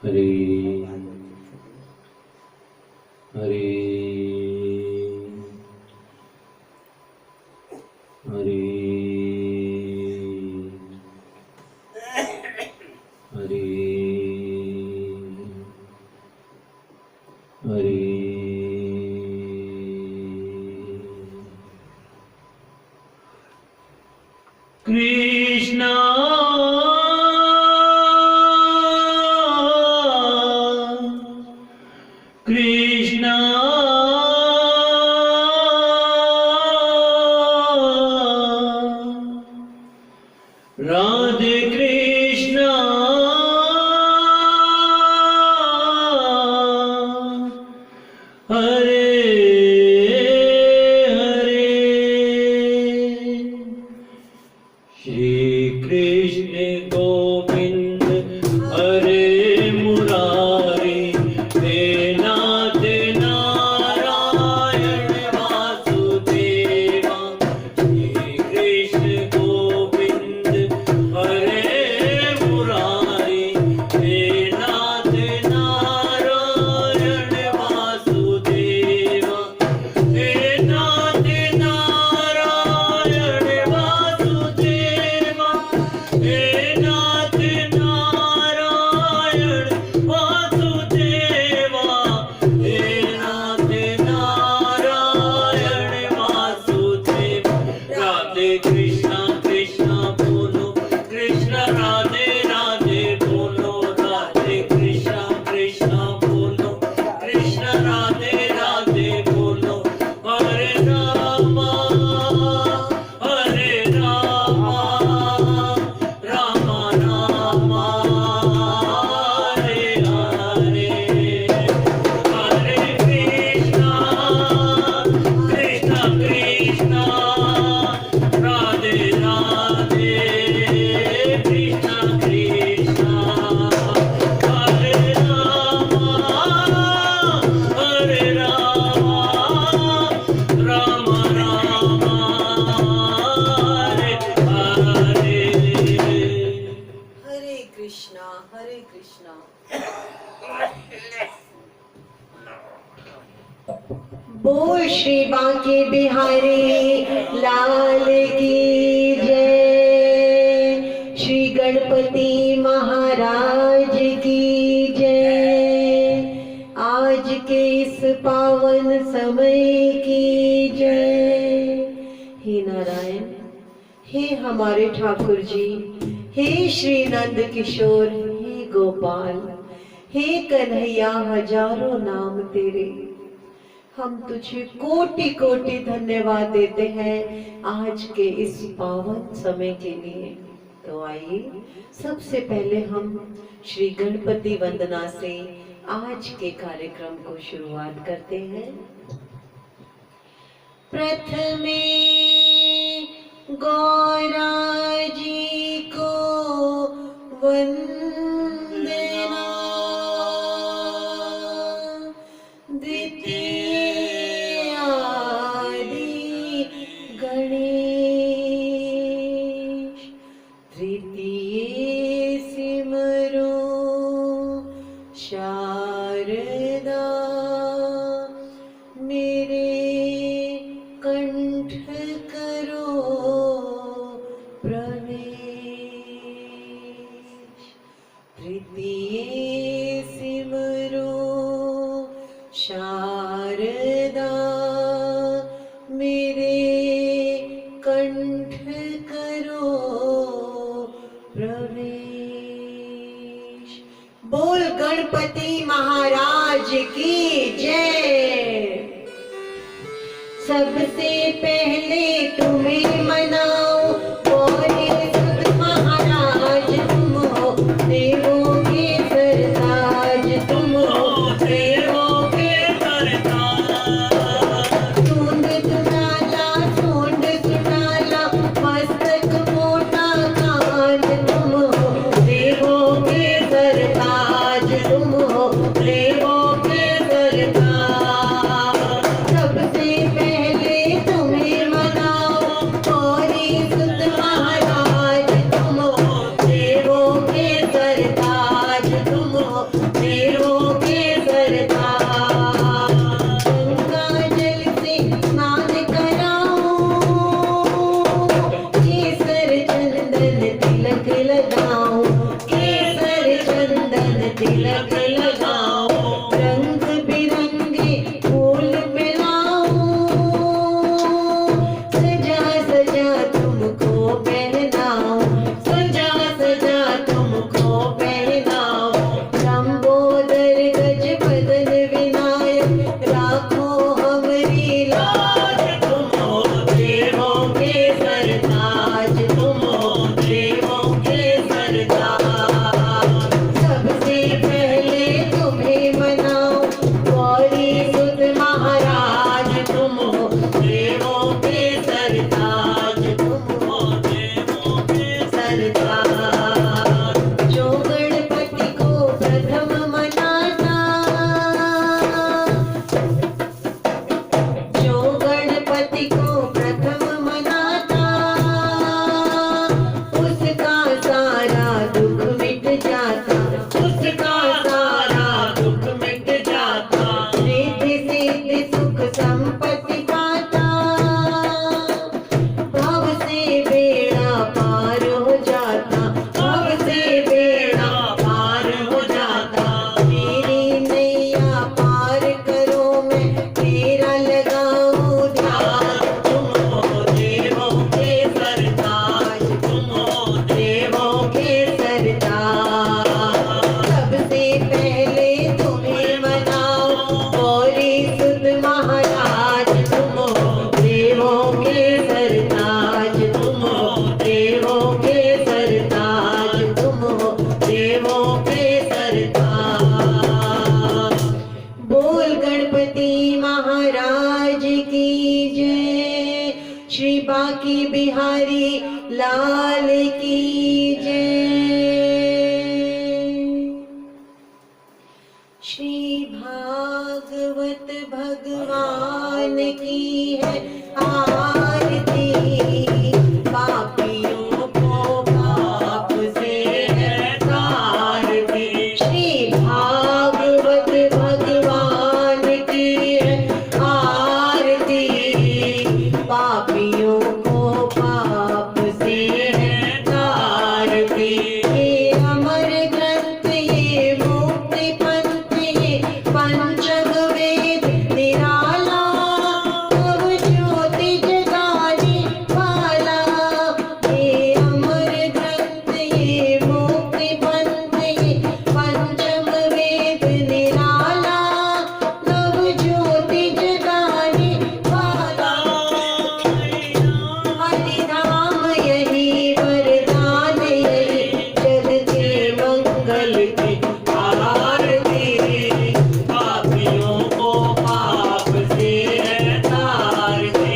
हरे हरे हरे हरे हरे कृष्णा कृष्णा राधे कृष्णा हरे हरे श्री कृष्ण गोविंद हरे मुरारी हे नाथ नारायण वासुदेवा श्री कृष्ण गोविंद हरे मुरारी हे नाथ नारायण वासुदेवा हे नाथ नारायण वासुदेवा हे नाथ नारायण वासुदेवा हे नाथ नारायण वासुदेवा राधे कृष्णा कृष्णा बोलो कृष्ण राधे राधे बोलो राधे कृष्णा कृष्णा बोलो कृष्ण राधे राधे बोलो हरे रामा राम राम हरे हरे हरे कृष्णा कृष्णा कृष्णा राधे राधे कृष्णा कृष्णा हरे राम राम राम हरे हरे हरे कृष्णा हरे कृष्णा। बोल श्री बांके बिहारी लाल की जय, श्री गणपति महाराज की जय, आज के इस पावन समय की जय। हे नारायण, हे हमारे ठाकुर जी, हे श्री नंद किशोर, हे गोपाल, हे कन्हैया, हजारों नाम तेरे। हम तुझे कोटि कोटि धन्यवाद देते हैं आज के इस पावन समय के लिए। तो आइए सबसे पहले हम श्री गणपति वंदना से आज के कार्यक्रम को शुरुआत करते हैं। प्रथमे गौरा जी को वंदना, द्वितीय आदि गणेश, तृतीय सिमरो शारदा, मेरे कंठ करो प्रवेश, तृतीय सिमरो शारदा, मेरे कंठ करो प्रवेश। बोल गणपति महाराज की जय। सबसे पहले तुम्हें मनाओ, बोले सुध महाराज तुम हो, देवों के सरताज तुम हो, देवों के सरताज। सूंड सुनाला सूंड सुनाला, मस्तक मोटा कान तुम हो, देवों के सरताज तुम हो, देवों के सरताज। सबसे पहले तुम्हें मनाओ, तिलक लगाओ, रंग बिरंगे फूल मिलाओ, सजा सजा तुमको पहनाओ, सजा सजा तुमको पहनाओ। लंबोदर गज बदन विनायक राखो हमारी लाज, तुम हो देवों के सरताज, तुम हो देवों के सरताज। सबसे पहले तुम्हें मनाओ गौरी सुत महाराज, तुम हो देवों के सरताज, तुम हो देवों के सरताज। जो गणपति को प्रथम मनाता, जो गणपति को प्रथम मनाता, उसका सारा दुख मिट जाता, उसका सारा दुख मिट जाता। रिद्धि सिद्धि सुख संपत्ति पाता, भव से बेड़ा पार हो जाता, भव से बेड़ा पार हो जाता। मेरी नैया पार करो, मैं तेरा लगाऊं ध्यान, तुम हो देवों के सरताज, तुम हो देवों के सरताज। सबसे पहले तुम्हें मनाओ गौरी सुत महाराज, तुम हो देवों के सरताज, तुम हो देवों के सरताज, तुम हो देवों के सरताज। बोल गणपति महाराज की जय, श्री बांके बिहारी लाल की जय। श्री भागवत भगवान की है आरती, पापियों को पाप से है तारती। श्री भागवत भगवान की है आरती, पापियों को पाप से है तारती। ये अमर ग्रंथ, ये मुक्ति पंथ, ये पंचम वेद निराला, तब ज्योति जगाने वाला। ये अमर ग्रंथ, ये मुक्ति पंथ, ये पंचम वेद निराला, तब ज्योति जगाने वाला। हरिनाम यही वरदान, यही जग के मंगल की आरती, पापियों को पाप से है तारती।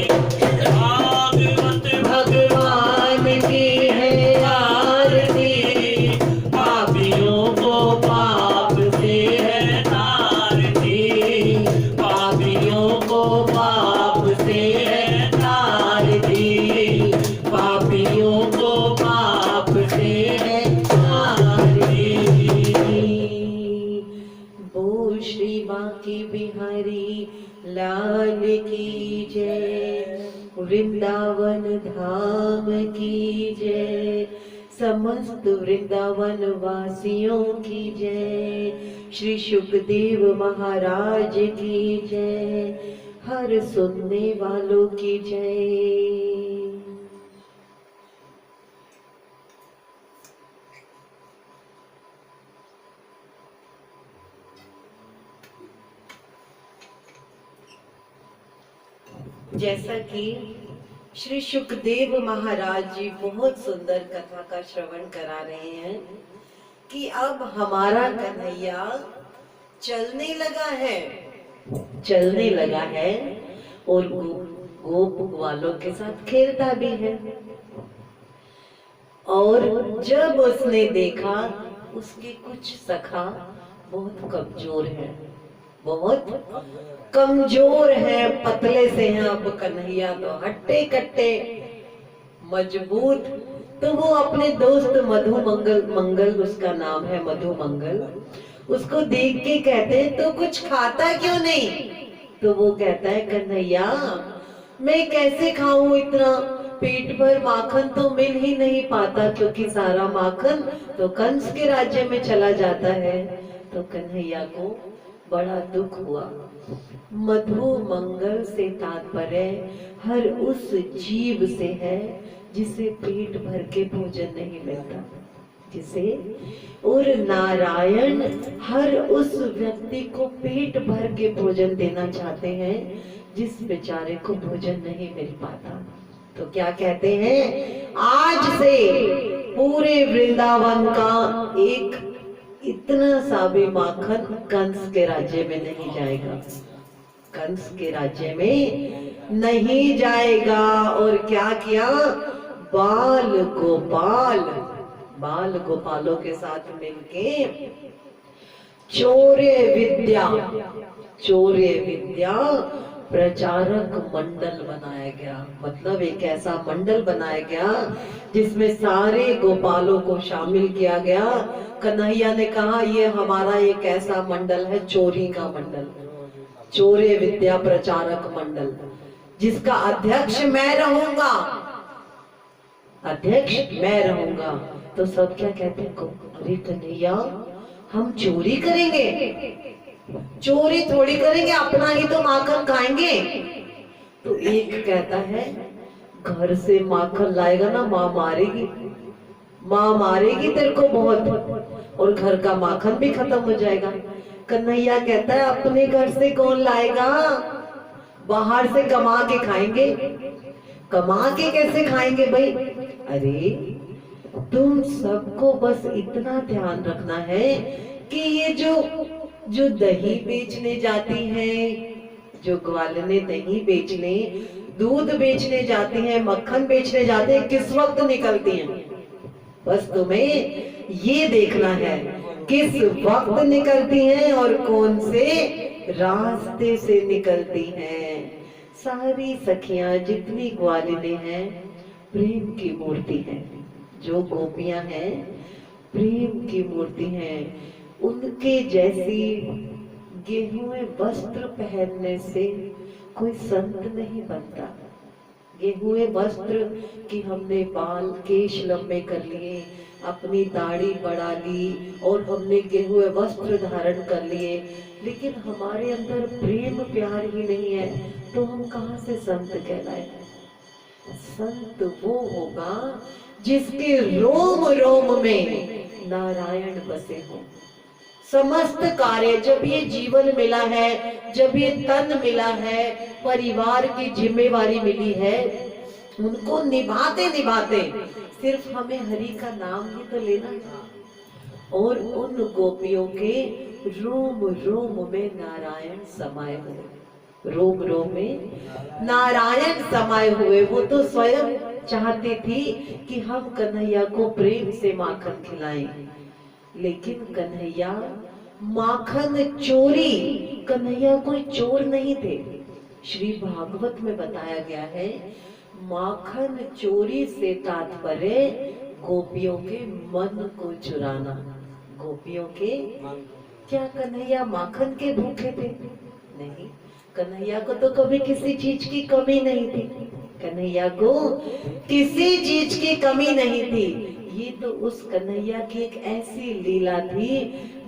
भागवत भगवान की है आरती, पापियों को पाप से है तारती, पापियों को पाप से है तारती, पापियों को पाप से है तारती। बोल श्री बांके बिहारी लाल की जय, वृंदावन धाम की जय, समस्त वृंदावन वासियों की जय, श्री सुखदेव महाराज की जय, हर सुनने वालों की जय। जैसा कि श्री सुखदेव महाराज जी बहुत सुंदर कथा का श्रवण करा रहे हैं कि अब हमारा कन्हैया चलने लगा है, चलने लगा है और गोप वालों के साथ खेलता भी है। और जब उसने देखा उसके कुछ सखा बहुत कमजोर हैं, बहुत कमजोर है, पतले से हैं। अब कन्हैया तो हट्टे कट्टे मजबूत, तो वो अपने दोस्त मधु मंगल उसका नाम है, मधु मंगल, उसको देख के कहते हैं तो कुछ खाता क्यों नहीं? तो वो कहता है कन्हैया मैं कैसे खाऊं इतना पेट भर माखन तो मिल ही नहीं पाता, क्योंकि सारा माखन तो कंस के राज्य में चला जाता है। तो कन्हैया को बड़ा दुख हुआ। मधु मंगल से तात्पर्य हर उस जीव से है जिसे पेट भर के भोजन नहीं मिलता, जिसे, और नारायण हर उस व्यक्ति को पेट भर के भोजन देना चाहते हैं जिस बेचारे को भोजन नहीं मिल पाता। तो क्या कहते हैं, आज से पूरे वृंदावन का एक इतना सा भी माखन कंस के राज्य में नहीं जाएगा, कंस के राज्य में नहीं जाएगा। और क्या किया, बाल गोपालों के साथ मिलके चौर्य विद्या प्रचारक मंडल बनाया गया। मतलब एक ऐसा मंडल बनाया गया जिसमें सारे गोपालों को शामिल किया गया। कन्हैया ने कहा ये हमारा एक ऐसा मंडल है, चोरी का मंडल, चौर्य विद्या प्रचारक मंडल, जिसका अध्यक्ष मैं रहूंगा, अध्यक्ष मैं रहूंगा। तो सब क्या कहते हैं, अरे कन्हैया हम चोरी करेंगे? चोरी थोड़ी करेंगे, अपना ही तो माखन खाएंगे। तो एक कहता है घर से माखन लाएगा ना माँ मारेगी तेरे को बहुत, और घर का माखन भी खत्म हो जाएगा। कन्हैया कहता है अपने घर से कौन लाएगा, बाहर से कमा के खाएंगे। कमा के कैसे खाएंगे भाई? अरे तुम सबको बस इतना ध्यान रखना है कि ये जो दही बेचने जाती हैं, जो ग्वालने दही बेचने, दूध बेचने जाती हैं, मक्खन बेचने जाते हैं, किस वक्त निकलती हैं? बस तुम्हें ये देखना है किस वक्त निकलती हैं और कौन से रास्ते से निकलती हैं। सारी सखियां जितनी ग्वालिने हैं प्रेम की मूर्ति हैं, जो गोपियां हैं प्रेम की मूर्ति हैं। उनके जैसी गेहूं वस्त्र पहनने से कोई संत नहीं बनता। गेहूं वस्त्र कि हमने बाल केश लंबे कर लिए, अपनी दाढ़ी बढ़ा ली और हमने गेहूं वस्त्र धारण कर लिए, लेकिन हमारे अंदर प्रेम प्यार ही नहीं है, तो हम कहाँ से संत कहलाए? संत वो होगा जिसके रोम रोम में नारायण बसे हो। समस्त कार्य, जब ये जीवन मिला है, जब ये तन मिला है, परिवार की जिम्मेवारी मिली है, उनको निभाते निभाते सिर्फ हमें हरि का नाम ही तो लेना है। और उन गोपियों के रोम रोम में नारायण समाये हुए, रोम रोम में नारायण समाये हुए। वो तो स्वयं चाहती थी कि हम कन्हैया को प्रेम से माखन खिलाएं, लेकिन कन्हैया माखन चोरी, कन्हैया कोई चोर नहीं थे। श्री भागवत में बताया गया है माखन चोरी से तात्पर्य गोपियों के मन को चुराना। गोपियों के, क्या कन्हैया माखन के भूखे थे? नहीं, कन्हैया को तो कभी किसी चीज की कमी नहीं थी, कन्हैया को किसी चीज की कमी नहीं थी। ये तो उस कन्हैया की एक ऐसी लीला थी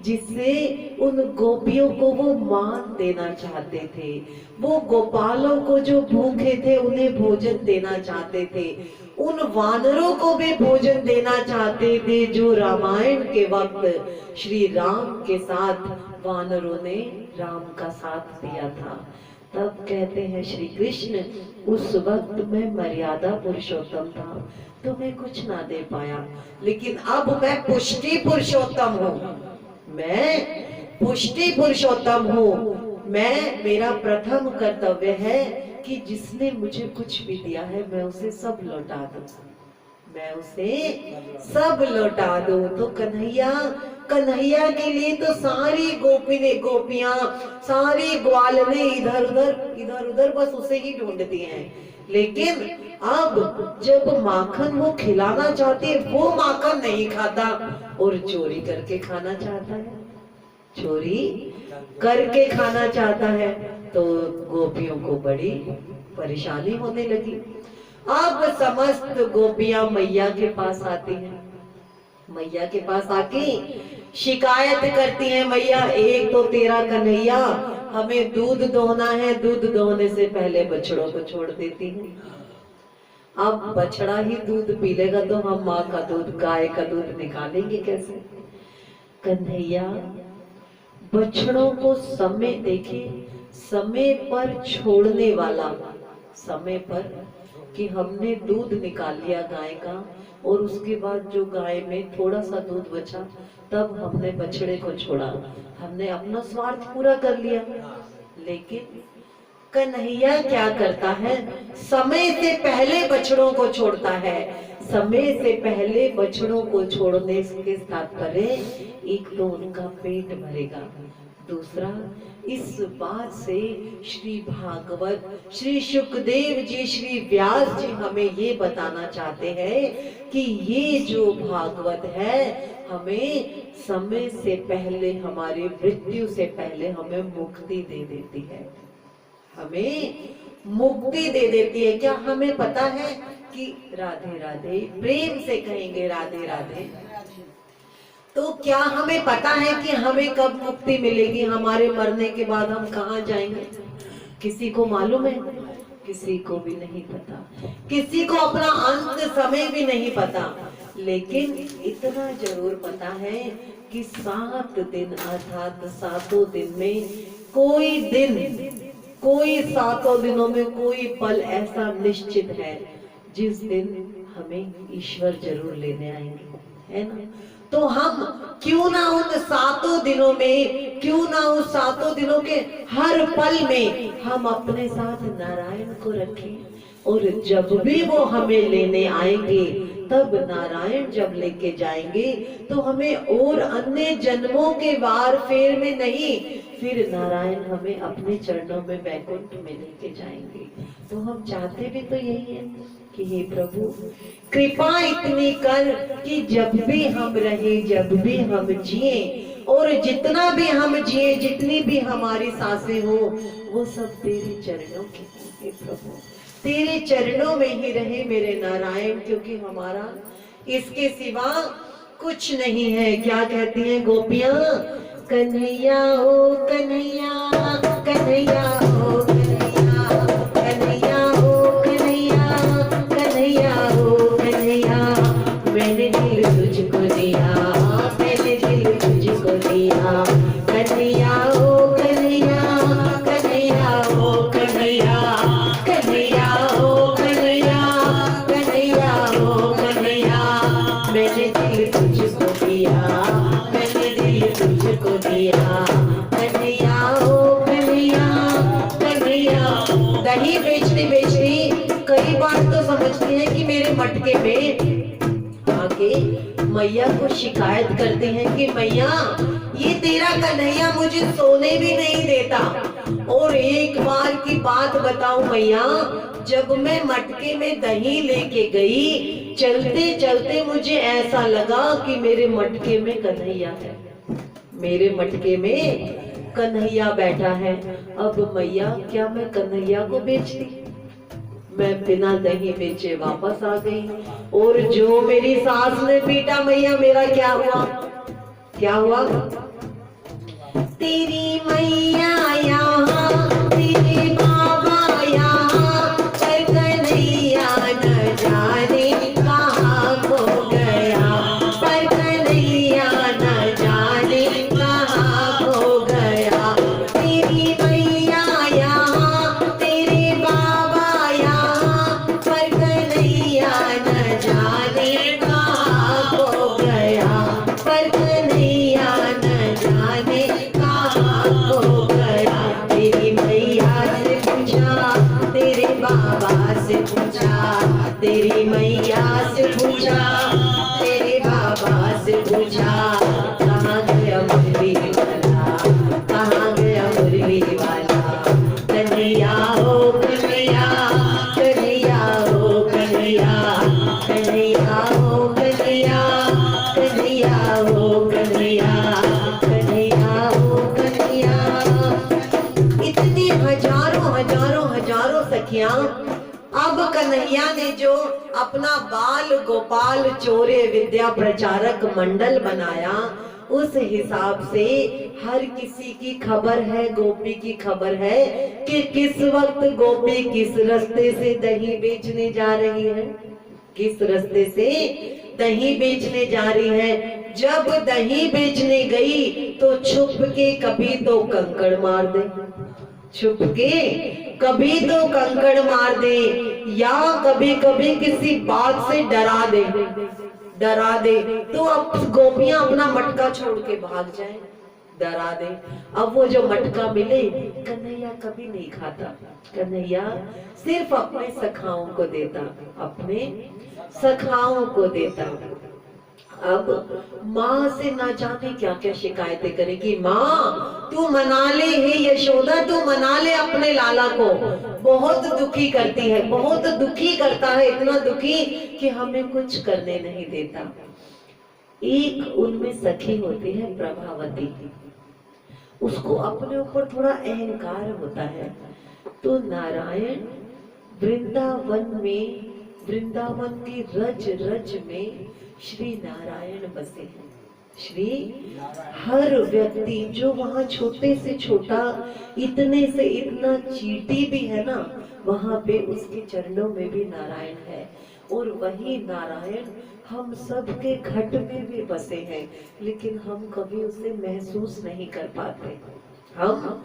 जिससे उन गोपियों को वो मान देना चाहते थे। वो गोपालों को जो भूखे थे उन्हें भोजन देना चाहते थे, उन वानरों को भी भोजन देना चाहते थे जो रामायण के वक्त श्री राम के साथ वानरों ने राम का साथ दिया था। तब कहते हैं श्री कृष्ण उस वक्त मैं मर्यादा पुरुषोत्तम था, तुम्हें कुछ ना दे पाया, लेकिन अब मैं पुष्टि पुरुषोत्तम हूँ, मैं पुष्टि पुरुषोत्तम हूँ। मैं, मेरा प्रथम कर्तव्य है कि जिसने मुझे कुछ भी दिया है मैं उसे सब लौटा दूं, मैं उसे सब लौटा दूं। तो कन्हैया के लिए तो सारी गोपियां, सारी ग्वालने इधर उधर बस उसे ही ढूंढती हैं। लेकिन अब जब माखन वो खिलाना चाहती है, वो माखन नहीं खाता और चोरी करके खाना चाहता है, चोरी करके खाना चाहता है। तो गोपियों को बड़ी परेशानी होने लगी। अब समस्त गोपियां मैया के पास आती हैं, मैया के पास आके शिकायत करती हैं, मैया एक तो तेरा कन्हैया हमें दूध दोहना है, दूध दोहने से पहले बछड़ों को छोड़ देती है। अब बछड़ा ही दूध पी लेगा तो हम माँ का दूध, गाय का दूध निकालेंगे कैसे? कन्हैया बछड़ों को समय देखिए, समय पर छोड़ने वाला, समय पर कि हमने दूध निकाल लिया गाय का और उसके बाद जो गाय में थोड़ा सा दूध बचा तब हमने बछड़े को छोड़ा, हमने अपना स्वार्थ पूरा कर लिया। लेकिन कन्हैया क्या करता है? समय से पहले बछड़ों को छोड़ता है। समय से पहले बछड़ों को छोड़ने के तात्पर्य एक तो उनका पेट भरेगा, दूसरा इस बात से श्री भागवत, श्री सुखदेव जी, श्री व्यास जी हमें ये बताना चाहते हैं कि ये जो भागवत है हमें समय से पहले, हमारी मृत्यु से पहले हमें मुक्ति दे देती है, हमें मुक्ति दे देती है। क्या हमें पता है कि राधे राधे, प्रेम से कहेंगे राधे राधे, तो क्या हमें पता है कि हमें कब मुक्ति मिलेगी? हमारे मरने के बाद हम कहाँ जाएंगे? किसी को मालूम है? किसी को भी नहीं पता, किसी को अपना अंत समय भी नहीं पता। लेकिन इतना जरूर पता है कि 7 दिन अर्थात 7 दिन में कोई दिन, कोई 7 दिनों में कोई पल ऐसा निश्चित है जिस दिन हमें ईश्वर जरूर लेने आएंगे, है ना? तो हम क्यों ना उन 7 दिनों में, क्यों ना उन 7 दिनों के हर पल में हम अपने साथ नारायण को रखें, और जब भी वो हमें लेने आएंगे तब नारायण जब लेके जाएंगे तो हमें और अन्य जन्मों के वार फेर में नहीं, फिर नारायण हमें अपने चरणों में वैकुंठ में लेके जाएंगे। तो हम चाहते भी तो यही है कि हे प्रभु कृपा इतनी कर कि जब भी हम रहे, जब भी हम जिए, और जितना भी हम जिए, जितनी भी हमारी सांसें हो, वो सब तेरे चरणों की होंगे प्रभु, तेरे चरणों में ही रहे मेरे नारायण, क्योंकि हमारा इसके सिवा कुछ नहीं है। क्या कहती हैं गोपियां? कन्हैया हो कन्हैया, कन्हैया हो कन्हैया, कन्हैया हो कन्हैया, कन्हैया हो कन्हैया, मैंने दिल तुझको दिया, मैंने दिल तुझको दिया, कन्हैया हो कन्हैया, कन्हैया हो कन्हैया, कन्हैया हो कन्हैया, कन्हैया हो कन्हैया, मैंने दिल तुझको दिया, मैंने दिल तुझको दिया, कन्हैया हो कन्हैया, कन्हैया। दही बेचती बेचती कई बार तो समझती है कि मेरे मटके में आके मैया को शिकायत करते हैं कि मैया ये तेरा कन्हैया मुझे सोने भी नहीं देता। और एक बार की बात बताऊं मैया, जब मैं मटके में दही लेके गई, चलते चलते मुझे ऐसा लगा कि मेरे मटके में कन्हैया है, मेरे मटके में कन्हैया बैठा है। अब मैया क्या मैं कन्हैया को बेचती? मैं बिना दही बेचे वापस आ गई, और जो मेरी सास ने पीटा मैया, मेरा क्या हुआ? क्या हुआ? तेरी मैया यहाँ, तेरे बाबा यहाँ, पर कन्हैया न जाने कहाँ खो गया, पर कन्हैया न जाने कहाँ खो गया। तेरी मैया यहाँ, तेरे बाबा यहाँ, पर कन्हैया न जाने कहाँ खो गया, पर कन्हैया न जाने कहाँ खो गया। कन्हैया ने जो अपना बाल गोपाल चोरे विद्या प्रचारक मंडल बनाया, उस हिसाब से हर किसी की खबर है, गोपी की खबर है कि किस वक्त गोपी किस रास्ते से दही बेचने जा रही है, किस रास्ते से दही बेचने जा रही है। जब दही बेचने गई तो छुप के कभी तो कंकड़ मार दे, छुप के कभी तो कंकड़ मार दे, या कभी कभी किसी बात से डरा दे, डरा दे तो अब गोपियां अपना मटका छोड़ के भाग जाए, डरा दे। अब वो जो मटका मिले, कन्हैया कभी नहीं खाता, कन्हैया सिर्फ अपने सखाओं को देता, अपने सखाओं को देता। अब माँ से ना जाने क्या क्या शिकायतें करेगी, माँ तू मना ले, हे यशोदा तू मना ले अपने लाला को, बहुत दुखी करती है, बहुत दुखी करता है, इतना दुखी कि हमें कुछ करने नहीं देता। एक उनमें सखी होती है प्रभावती, उसको अपने ऊपर थोड़ा अहंकार होता है। तो नारायण वृंदावन में, वृंदावन की रज रज में श्री नारायण बसे हैं। श्री हर व्यक्ति जो वहाँ छोटे से छोटा, इतने से इतना चींटी भी है ना, वहाँ पे उसके चरणों में भी नारायण है। और वही नारायण हम सब के घट में भी बसे हैं, लेकिन हम कभी उसे महसूस नहीं कर पाते। हम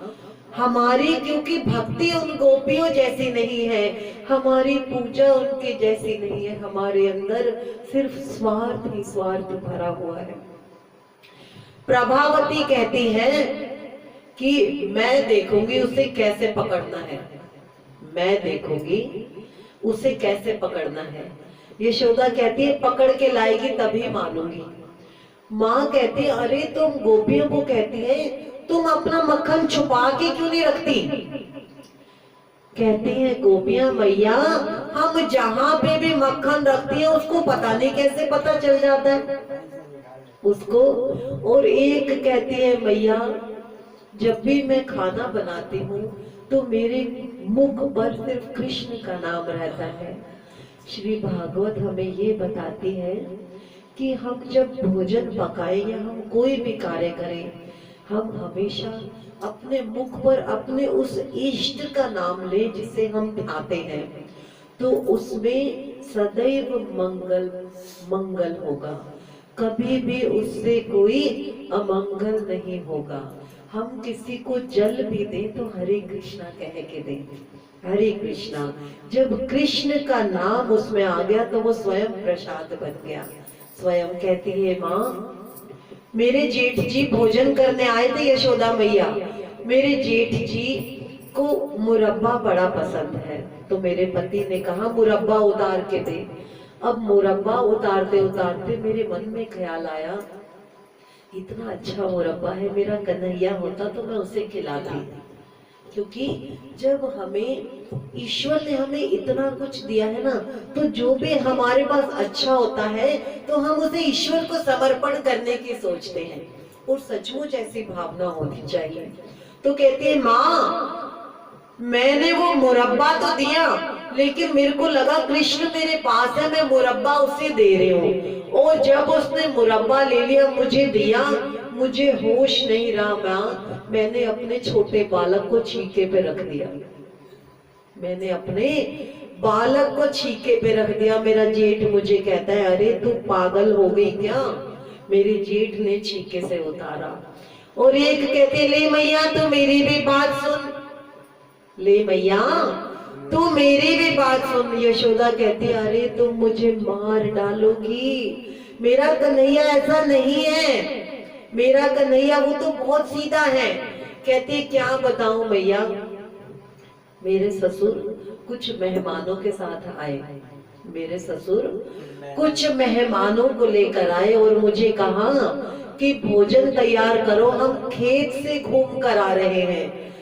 हमारी क्योंकि भक्ति उन गोपियों जैसी नहीं है, हमारी पूजा उनके जैसी नहीं है, हमारे अंदर सिर्फ स्वार्थ ही स्वार्थ भरा हुआ है। प्रभावती कहती है कि मैं देखूंगी उसे कैसे पकड़ना है, मैं देखूंगी उसे कैसे पकड़ना है। यशोदा कहती है पकड़ के लाएगी तभी मानूंगी। माँ कहती है अरे तुम गोपियों को कहती है तुम अपना मक्खन छुपा के क्यों नहीं रखती। कहती है गोपियां मैया हम जहां पे भी मक्खन रखती है उसको पता नहीं कैसे पता चल जाता है उसको। और एक कहती है मैया जब भी मैं खाना बनाती हूँ तो मेरे मुख पर सिर्फ कृष्ण का नाम रहता है। श्री भागवत हमें ये बताती है कि हम जब भोजन पकाएं या हम कोई भी कार्य करें, हम हमेशा अपने मुख पर अपने उस इष्ट का नाम ले जिसे हम ध्याते हैं, तो उसमें सदैव मंगल मंगल होगा, कभी भी उससे कोई अमंगल नहीं होगा। हम किसी को जल भी दें तो हरे कृष्णा कह के दें, हरे कृष्णा। जब कृष्ण का नाम उसमें आ गया तो वो स्वयं प्रसाद बन गया। स्वयं कहती है माँ मेरे जेठ जी भोजन करने आए थे यशोदा मैया, मेरे जेठ जी को मुरब्बा बड़ा पसंद है, तो मेरे पति ने कहा मुरब्बा उतार के दे। अब मुरब्बा उतारते उतारते मेरे मन में ख्याल आया इतना अच्छा मुरब्बा है, मेरा कन्हैया होता तो मैं उसे खिलाती। क्योंकि जब हमें ईश्वर ने हमें इतना कुछ दिया है ना, तो जो भी हमारे पास अच्छा होता है तो हम उसे ईश्वर को समर्पण करने की सोचते हैं, और सचमुच ऐसी भावना होनी चाहिए। तो कहती है माँ मैंने वो मुरब्बा तो दिया, लेकिन मेरे को लगा कृष्ण मेरे पास है, मैं मुरब्बा उसे दे रही हूँ। और जब उसने मुरब्बा ले लिया मुझे दिया, मुझे होश नहीं रहा माँ, मैंने अपने छोटे बालक को छीके पे रख दिया, मैंने अपने बालक को छीके पे रख दिया। मेरा जेठ मुझे कहता है अरे तू पागल हो गई क्या, मेरे जेठ ने छीके से उतारा। और एक कहते ले मैया तू मेरी भी बात सुन, ले मैया तू मेरी भी बात सुन। यशोदा कहती अरे तुम मुझे मार डालोगी, मेरा कन्हैया ऐसा नहीं है, मेरा कन्हैया वो तो बहुत सीधा है। कहती क्या बताऊं मैया, मेरे ससुर कुछ मेहमानों के साथ आए, मेरे ससुर कुछ मेहमानों को लेकर आए और मुझे कहा कि भोजन तैयार करो, हम खेत से घूम कर आ रहे हैं,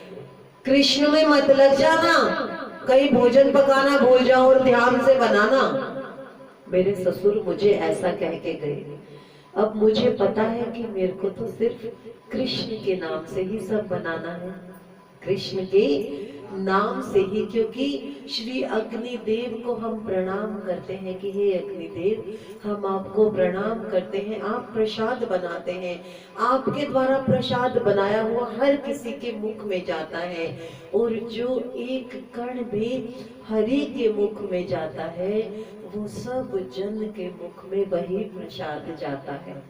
कृष्ण में मत लग जाना, कहीं भोजन पकाना भूल जाओ और ध्यान से बनाना। मेरे ससुर मुझे ऐसा कह के गए। अब मुझे पता है कि मेरे को तो सिर्फ कृष्ण के नाम से ही सब बनाना है, कृष्ण के नाम से ही, क्योंकि श्री अग्निदेव को हम प्रणाम करते हैं कि हे अग्निदेव हम आपको प्रणाम करते हैं, आप प्रसाद बनाते हैं, आपके द्वारा प्रसाद बनाया हुआ हर किसी के मुख में जाता है, और जो एक कण भी हरि के मुख में जाता है वो सब जन के मुख में वही प्रसाद जाता है,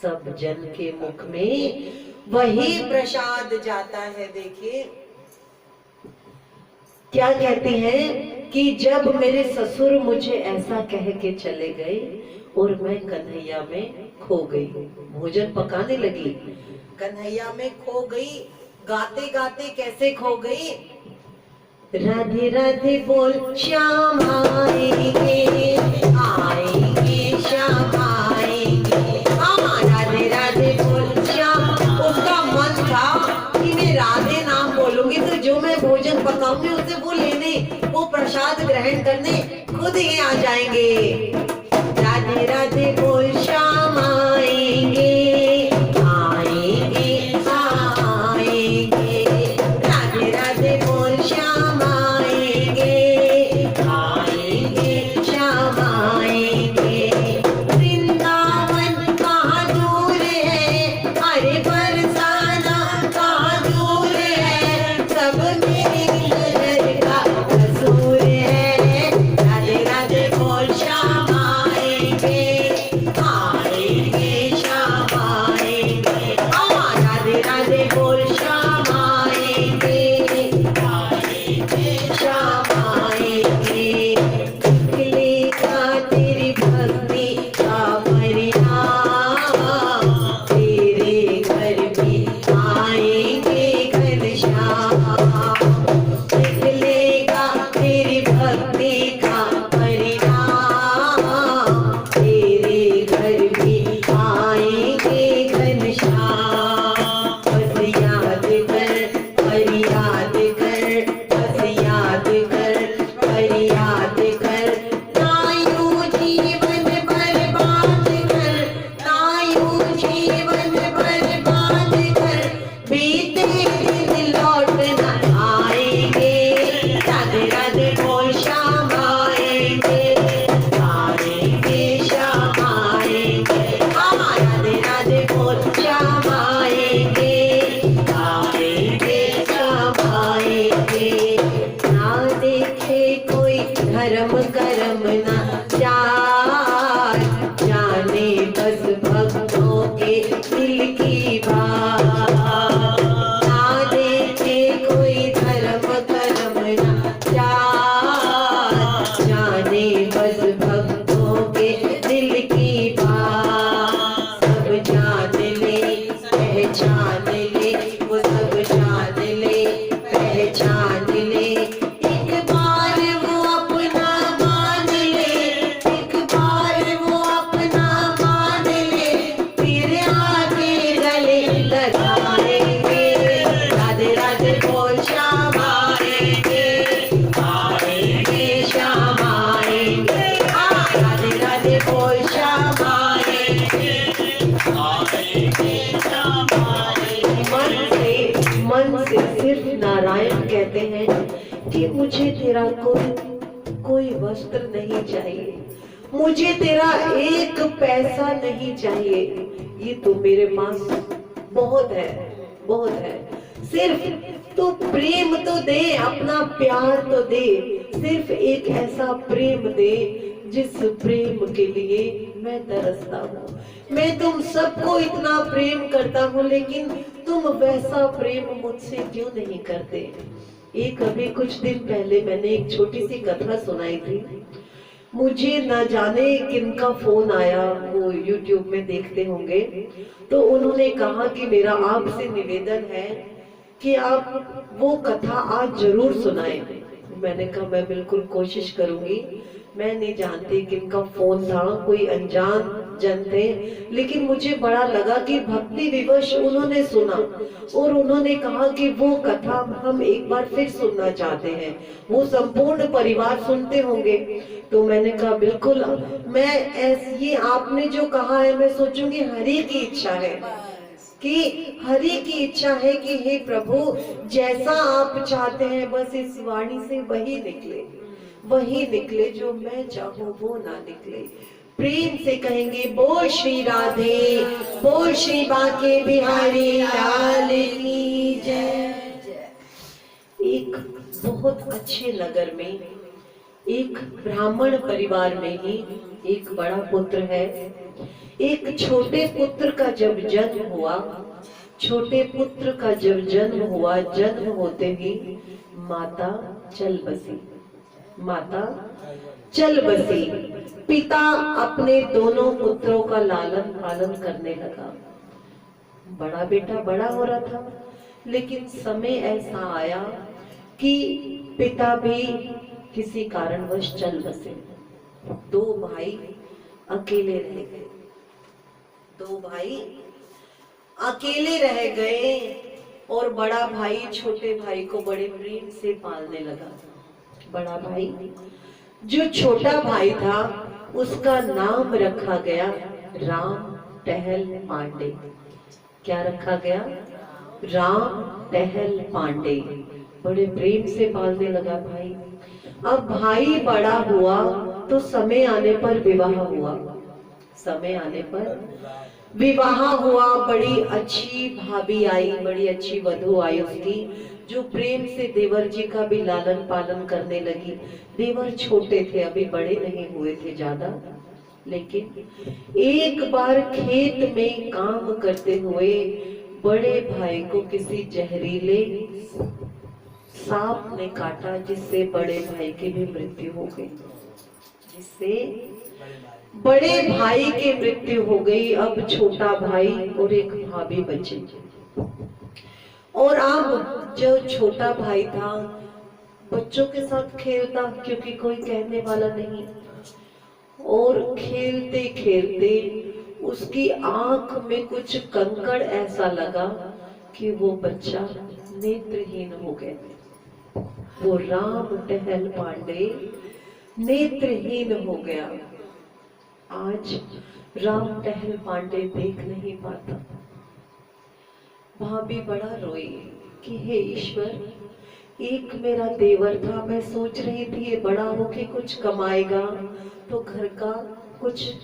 सब जन के मुख में वही प्रसाद जाता है। देखिए क्या कहती हैं कि जब मेरे ससुर मुझे ऐसा कह के चले गए और मैं कन्हैया में खो गई, भोजन पकाने लगी, कन्हैया में खो गई, गाते गाते कैसे खो गई, राधे राधे बोल श्याम आएंगे, आएंगे श्याम आएंगे, हाँ राधे राधे बोल श्याम। उसका मन था कि मैं राधे नाम बोलूंगी तो जो मैं भोजन पकाऊंगी उसे वो लेने, वो प्रसाद ग्रहण करने खुद ही आ जाएंगे। राधे राधे बोल श्याम आएंगे, आएंगे आएंगे, राधे राधे बोल श्याम आएंगे, आएंगे श्याम आएंगे। वृंदावन कहाँ दूर है, अरे बरसाना कहाँ दूर है, सब मेरी नजर का कसूर है। राधे राधे बोल श्याम आएंगे, आएंगे श्याम आएंगे, राधे राधे बोल श्याम आएंगे, आएंगे श्याम आएंगे। निकलेगा तेरी भक्ति का परिणाम, तेरे घर में आएंगे घनश्याम, निकलेगा तेरी भक्ति का परिणाम, तेरे घर में आएंगे घनश्याम। बस याद कर, फरियाद कर, बस याद कर, फरियाद कर, ना यूं जीवन बर्बाद कर, ना यूं जीवन बर्बाद कर, बीते दिन लौट न आएंगे। राधे राधे बोल श्याम आएंगे, आएंगे श्याम आएंगे, राधे राधे बोल श्याम आएंगे, आएंगे श्याम आएंगे। ना देखे कोई धर्म करम ना चार, जाने बस भक्तों के दिल की बात, ना देखे कोई धर्म करम ना चार, जाने बस भक्तों के दिल की बात। सब जान ले पहचान ले, वो सब जान ले पहचान ले, एक बार वो अपना मान ले, एक बार वो अपना मान ले, फिर आगे गले लगाएंगे। राधे राधे बोल श्याम आएंगे, आएंगे श्याम आएंगे, राधे राधे बोल श्याम आएंगे, आएंगे श्याम आएंगे। मन से सिर्फ नारायण कहते हैं कि मुझे तेरा कोई वस्त्र नहीं चाहिए, मुझे तेरा एक पैसा नहीं चाहिए, ये तो मेरे पास बहुत है, बहुत है। सिर्फ तू प्रेम तो दे, अपना प्यार तो दे, सिर्फ एक ऐसा प्रेम दे जिस प्रेम के लिए मैं तरसता हूँ। मैं तुम सबको इतना प्रेम करता हूँ, लेकिन तुम वैसा प्रेम मुझसे क्यों नहीं करते। एक अभी कुछ दिन पहले मैंने एक छोटी सी कथा सुनाई थी, मुझे न जाने किनका फोन आया, वो YouTube में देखते होंगे, तो उन्होंने कहा कि मेरा आपसे निवेदन है कि आप वो कथा आज जरूर सुनाएं। मैंने कहा मैं बिल्कुल कोशिश करूंगी। मैं नहीं जानती किनका फोन था, कोई अनजान जन थे, लेकिन मुझे बड़ा लगा कि भक्ति विवश उन्होंने सुना और उन्होंने कहा कि वो कथा हम एक बार फिर सुनना चाहते हैं, वो संपूर्ण परिवार सुनते होंगे। तो मैंने कहा बिल्कुल, मैं ये आपने जो कहा है मैं सोचूंगी हरि की इच्छा है, कि हरि की इच्छा है कि हे प्रभु जैसा आप चाहते हैं बस इस वाणी से वही निकले जो मैं चाहूं वो ना निकले। प्रेम से कहेंगे बोल श्री राधे, बोल श्री बांके बिहारी लाल की जय। एक बहुत अच्छे नगर में एक ब्राह्मण परिवार में ही एक बड़ा पुत्र है। एक छोटे पुत्र का जब जन्म हुआ, जन्म होते ही माता चल बसी। पिता अपने दोनों पुत्रों का लालन पालन करने लगा। बड़ा बेटा बड़ा हो रहा था, लेकिन समय ऐसा आया कि पिता भी किसी कारणवश चल बसे। दो भाई अकेले रह गए और बड़ा भाई छोटे भाई को बड़े प्रेम से पालने लगा। बड़ा भाई, जो छोटा भाई था, उसका नाम रखा गया राम टहल पांडे। क्या रखा गया? राम टहल पांडे। बड़े प्रेम से पालने लगा भाई। अब भाई बड़ा हुआ तो समय आने पर विवाह हुआ। बड़ी अच्छी भाभी आई, बड़ी अच्छी वधू आई उसकी, जो प्रेम से देवर जी का भी लालन पालन करने लगी। देवर छोटे थे, अभी बड़े नहीं हुए थे ज्यादा, लेकिन एक बार खेत में काम करते हुए बड़े भाई को किसी जहरीले सांप ने काटा, जिससे बड़े भाई की भी मृत्यु हो गई। अब छोटा भाई और एक भाभी बचे। और अब जो छोटा भाई था बच्चों के साथ खेलता, क्योंकि कोई कहने वाला नहीं, और खेलते खेलते उसकी आंख में कुछ कंकड़ ऐसा लगा कि वो बच्चा नेत्रहीन हो गया। वो राम टहल पांडे नेत्रहीन हो गया। आज राम टहल पांडे देख नहीं पाता। भाभी बड़ा रोई कि हे ईश्वर, एक मेरा देवर था, मैं सोच रही थी ये बड़ा होके कुछ कमाएगा तो घर का कुछ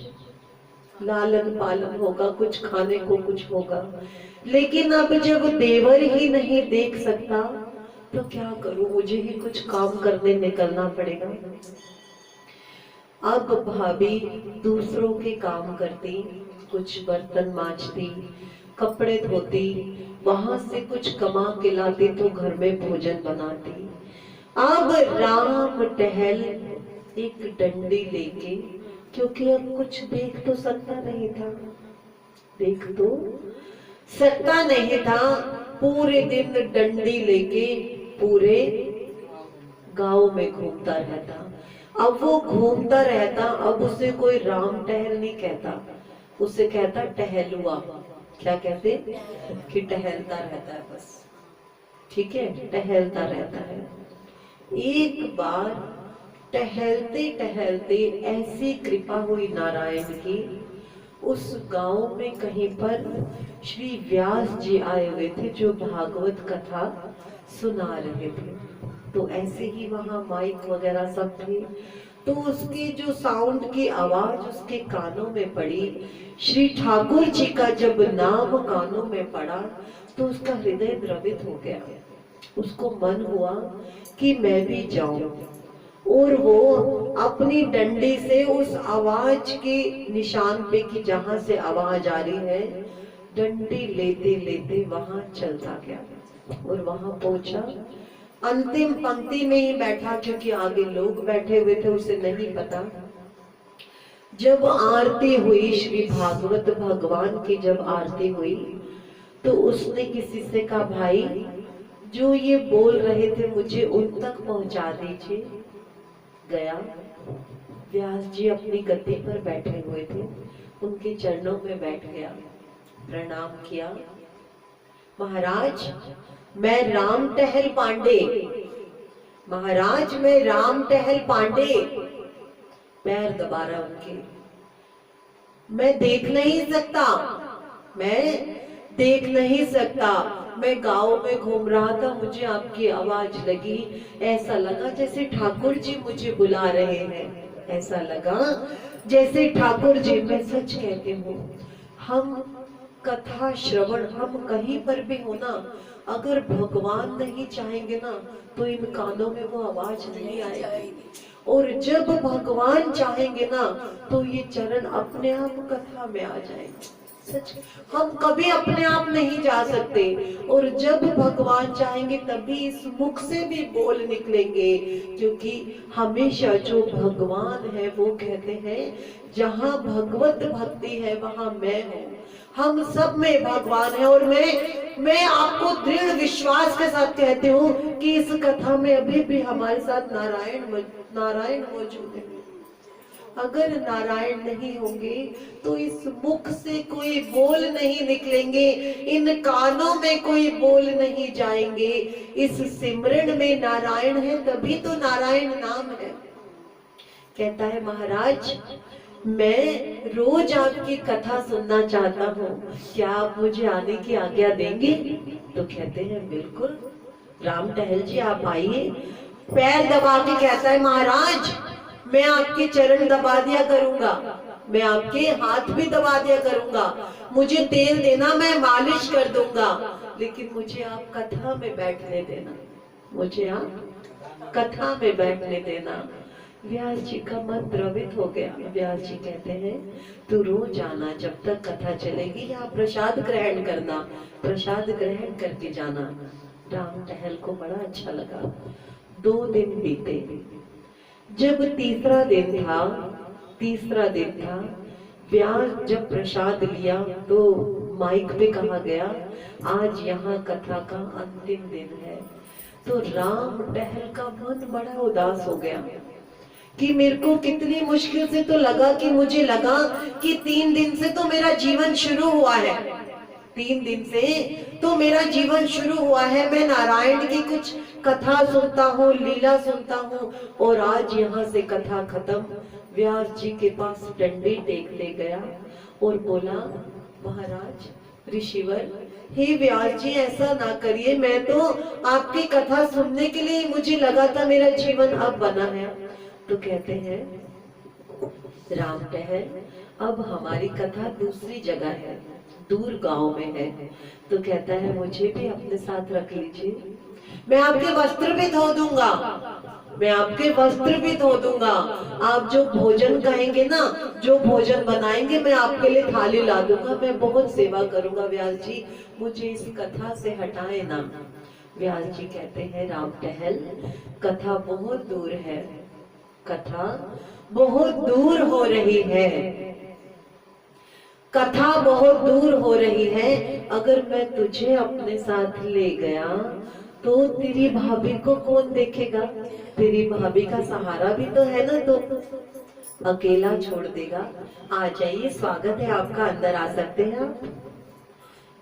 लालन पालन होगा, कुछ खाने को कुछ होगा, लेकिन अब जब देवर ही नहीं देख सकता तो क्या करूं, मुझे ही कुछ काम करने निकलना पड़ेगा। अब भाभी दूसरों के काम करती, कुछ बर्तन मांजती, कपड़े धोती, वहां से कुछ कमा के लाती तो घर में भोजन बनाती। अब राम टहल एक डंडी लेके, क्योंकि अब कुछ देख तो सकता नहीं था, पूरे दिन डंडी लेके पूरे गांव में घूमता रहता। अब वो घूमता रहता, अब उसे कोई राम टहल नहीं कहता, उसे कहता टहलुआ। क्या कहते? कि टहलता रहता है, बस ठीक है, टहलता रहता है। एक बार टहलते टहलते ऐसी कृपा हुई नारायण की, उस गांव में कहीं पर श्री व्यास जी आए हुए थे जो भागवत कथा सुना रहे थे। तो ऐसे ही वहां माइक वगैरह सब थे, तो उसकी जो साउंड की आवाज उसके कानों में पड़ी। श्री ठाकुर जी का जब नाम कानों में पड़ा तो उसका हृदय द्रवित हो गया। उसको मन हुआ कि मैं भी जाऊं, और वो अपनी डंडी से उस आवाज के निशान पे कि जहां से आवाज आ रही है, डंडी लेते लेते वहां चलता गया और वहां पहुंचा। अंतिम पंक्ति में ही बैठा, क्योंकि आगे लोग बैठे हुए थे, उसे नहीं पता। जब आरती हुई, श्री भागवत भगवान की जब आरती हुई, तो उसने किसी से कहा, भाई जो ये बोल रहे थे मुझे उन तक पहुंचा दीजिए। गया, व्यास जी अपनी गद्दी पर बैठे हुए थे, उनके चरणों में बैठ गया, प्रणाम किया। महाराज मैं राम टहल पांडे, महाराज मैं राम टहल पांडे। पैर दबा रहा उनके, मैं देख नहीं सकता, मैं देख नहीं सकता। मैं गांव में घूम रहा था, मुझे आपकी आवाज लगी, ऐसा लगा जैसे ठाकुर जी मुझे बुला रहे हैं, ऐसा लगा जैसे ठाकुर जी। मैं सच कहती हूँ, हम कथा श्रवण, हम कहीं पर भी हो ना, अगर भगवान नहीं चाहेंगे ना तो इन कानों में वो आवाज नहीं आएगी, और जब भगवान चाहेंगे ना तो ये चरण अपने आप कथा में आ जाएंगे। सच, हम कभी अपने आप नहीं जा सकते, और जब भगवान चाहेंगे तभी इस मुख से भी बोल निकलेंगे, क्योंकि हमेशा जो भगवान है वो कहते हैं जहां भगवत भक्ति है वहां मैं हूँ। हम सब में भगवान है, और मैं आपको दृढ़ विश्वास के साथ कहती हूँ कि इस कथा में अभी भी हमारे साथ नारायण मौजूद है। अगर नारायण नहीं होंगे तो इस मुख से कोई बोल नहीं निकलेंगे, इन कानों में कोई बोल नहीं जाएंगे। इस सिमरन में नारायण है तभी तो नारायण नाम है। कहता है महाराज, मैं रोज आपकी कथा सुनना चाहता हूँ, क्या आप मुझे आने की आज्ञा देंगे? तो कहते हैं बिल्कुल राम टहल जी आप आइए। पैर दबा के कहता है महाराज, मैं आपके चरण दबा दिया करूंगा, मैं आपके हाथ भी दबा दिया करूंगा, मुझे तेल देना मैं मालिश कर दूंगा, लेकिन मुझे आप कथा में बैठने देना, मुझे आप कथा में बैठने देना। व्यास जी का मन द्रवित हो गया। व्यास जी कहते हैं तू रोज आना, जब तक कथा चलेगी, या प्रसाद ग्रहण करना, प्रसाद ग्रहण करके जाना। राम टहल को बड़ा अच्छा लगा। 2 दिन बीते। जब तीसरा दिन था, व्यास जब प्रसाद लिया तो माइक पे कहा गया आज यहाँ कथा का अंतिम दिन है। तो राम टहल का मन बड़ा उदास हो गया कि मेरे को कितनी मुश्किल से तो लगा कि मुझे लगा कि 3 दिन से तो मेरा जीवन शुरू हुआ है, 3 दिन से तो मेरा जीवन शुरू हुआ है, मैं नारायण की कुछ कथा सुनता हूँ, लीला सुनता हूँ, और आज यहाँ से कथा खत्म। व्यास जी के पास डंडी टेकते गया और बोला महाराज ऋषिवर, हे व्यास जी ऐसा ना करिए, मैं तो आपकी कथा सुनने के लिए मुझे लगा था मेरा जीवन अब बना है। तो कहते हैं राम टहल, अब हमारी कथा दूसरी जगह है, दूर गांव में है। तो कहता है मुझे भी अपने साथ रख लीजिए, मैं आपके वस्त्र भी धो दूंगा, मैं आपके वस्त्र भी धो दूंगा, आप जो भोजन कहेंगे ना, जो भोजन बनाएंगे मैं आपके लिए थाली ला दूंगा, मैं बहुत सेवा करूंगा। व्यास जी मुझे इस कथा से हटाए ना। व्यास जी कहते हैं राम टहल, कथा बहुत दूर है, कथा बहुत दूर हो रही है, कथा बहुत दूर हो रही है। अगर मैं तुझे अपने साथ ले गया तो तेरी भाभी को कौन देखेगा? तेरी भाभी का सहारा भी तो है ना, तो अकेला छोड़ देगा। आ जाइए, स्वागत है आपका, अंदर आ सकते हैं आप।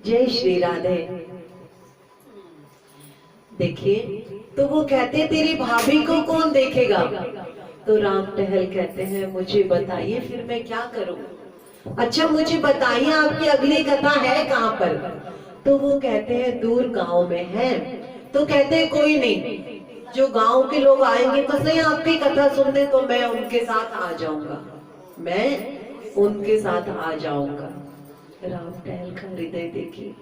जय श्री राधे। देखिए, तो वो कहते तेरी भाभी को कौन देखेगा? तो राम टहल कहते हैं मुझे बताइए फिर मैं क्या करूं? अच्छा मुझे बताइए आपकी अगली कथा है कहाँ पर? तो वो कहते हैं दूर गांव में है। तो कहते हैं कोई नहीं, जो गांव के लोग आएंगे तो सही आपकी कथा सुनने, तो मैं उनके साथ आ जाऊंगा, मैं उनके साथ आ जाऊंगा। राम टहल का हृदय देखिए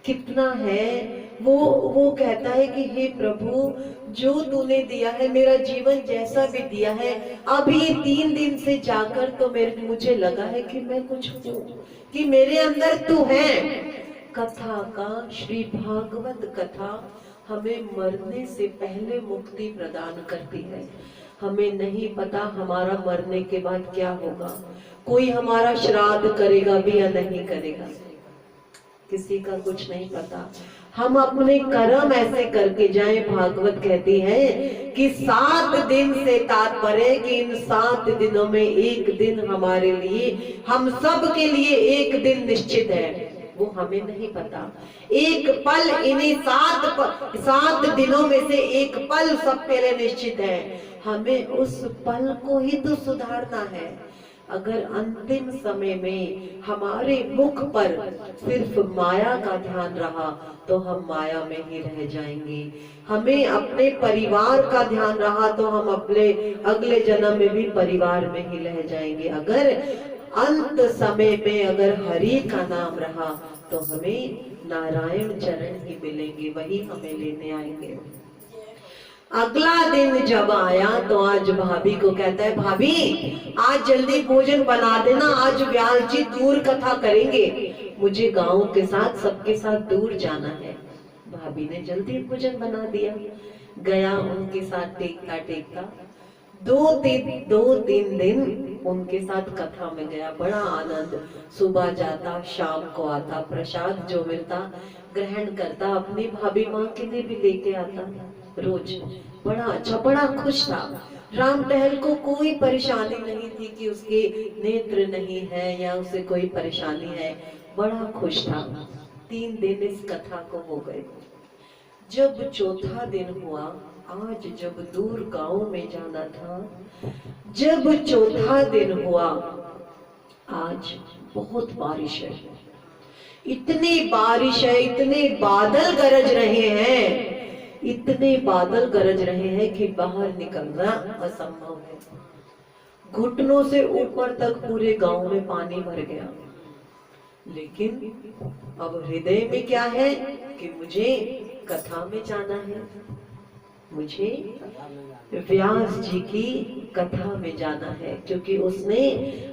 कितना है। वो कहता है कि हे प्रभु, जो तूने दिया है, मेरा जीवन जैसा भी दिया है, अभी 3 दिन से जाकर तो मुझे लगा है कि मैं कुछ हूँ, कि मेरे अंदर तू है। कथा का, श्री भागवत कथा हमें मरने से पहले मुक्ति प्रदान करती है। हमें नहीं पता हमारा मरने के बाद क्या होगा, कोई हमारा श्राद्ध करेगा भी या नहीं करेगा, किसी का कुछ नहीं पता। हम अपने कर्म ऐसे करके जाएं। भागवत कहती है कि 7 दिन से तात्पर्य कि इन 7 दिनों में एक दिन हमारे लिए, हम सब के लिए एक दिन निश्चित है, वो हमें नहीं पता। एक पल, इन्हीं 7 दिनों में से एक पल सबके लिए निश्चित है। हमें उस पल को ही तो सुधारना है, अगर अंतिम समय में हमारे मुख पर सिर्फ माया का ध्यान रहा तो हम माया में ही रह जाएंगे। हमें अपने परिवार का ध्यान रहा तो हम अपने अगले जन्म में भी परिवार में ही रह जाएंगे। अगर अंत समय में अगर हरि का नाम रहा तो हमें नारायण चरण ही मिलेंगे, वही हमें लेने आएंगे। अगला दिन जब आया तो आज भाभी को कहता है, भाभी आज जल्दी भोजन बना देना, आज व्यास जी दूर कथा करेंगे, मुझे गांव के साथ सबके साथ दूर जाना है। भाभी ने जल्दी भोजन बना दिया, गया उनके साथ टेकता टेकता 2-3 दिन उनके साथ कथा में गया। बड़ा आनंद, सुबह जाता शाम को आता, प्रसाद जो मिलता ग्रहण करता, अपनी भाभी माँ के लिए भी लेके आता रोज। बड़ा अच्छा, बड़ा खुश था। राम टहल को कोई परेशानी नहीं थी कि उसके नेत्र नहीं है या उसे कोई परेशानी है, बड़ा खुश था। 3 दिन इस कथा को हो गए। जब चौथा दिन हुआ, आज जब दूर गांव में जाना था, जब चौथा दिन हुआ, आज बहुत बारिश है, इतनी बारिश है, इतने बादल गरज रहे हैं, इतने बादल गरज रहे हैं कि बाहर निकलना असंभव है। घुटनों से ऊपर तक पूरे गांव में पानी भर गया। लेकिन अब हृदय में क्या है कि मुझे कथा में जाना है, मुझे व्यास जी की कथा में जाना है, क्योंकि उसने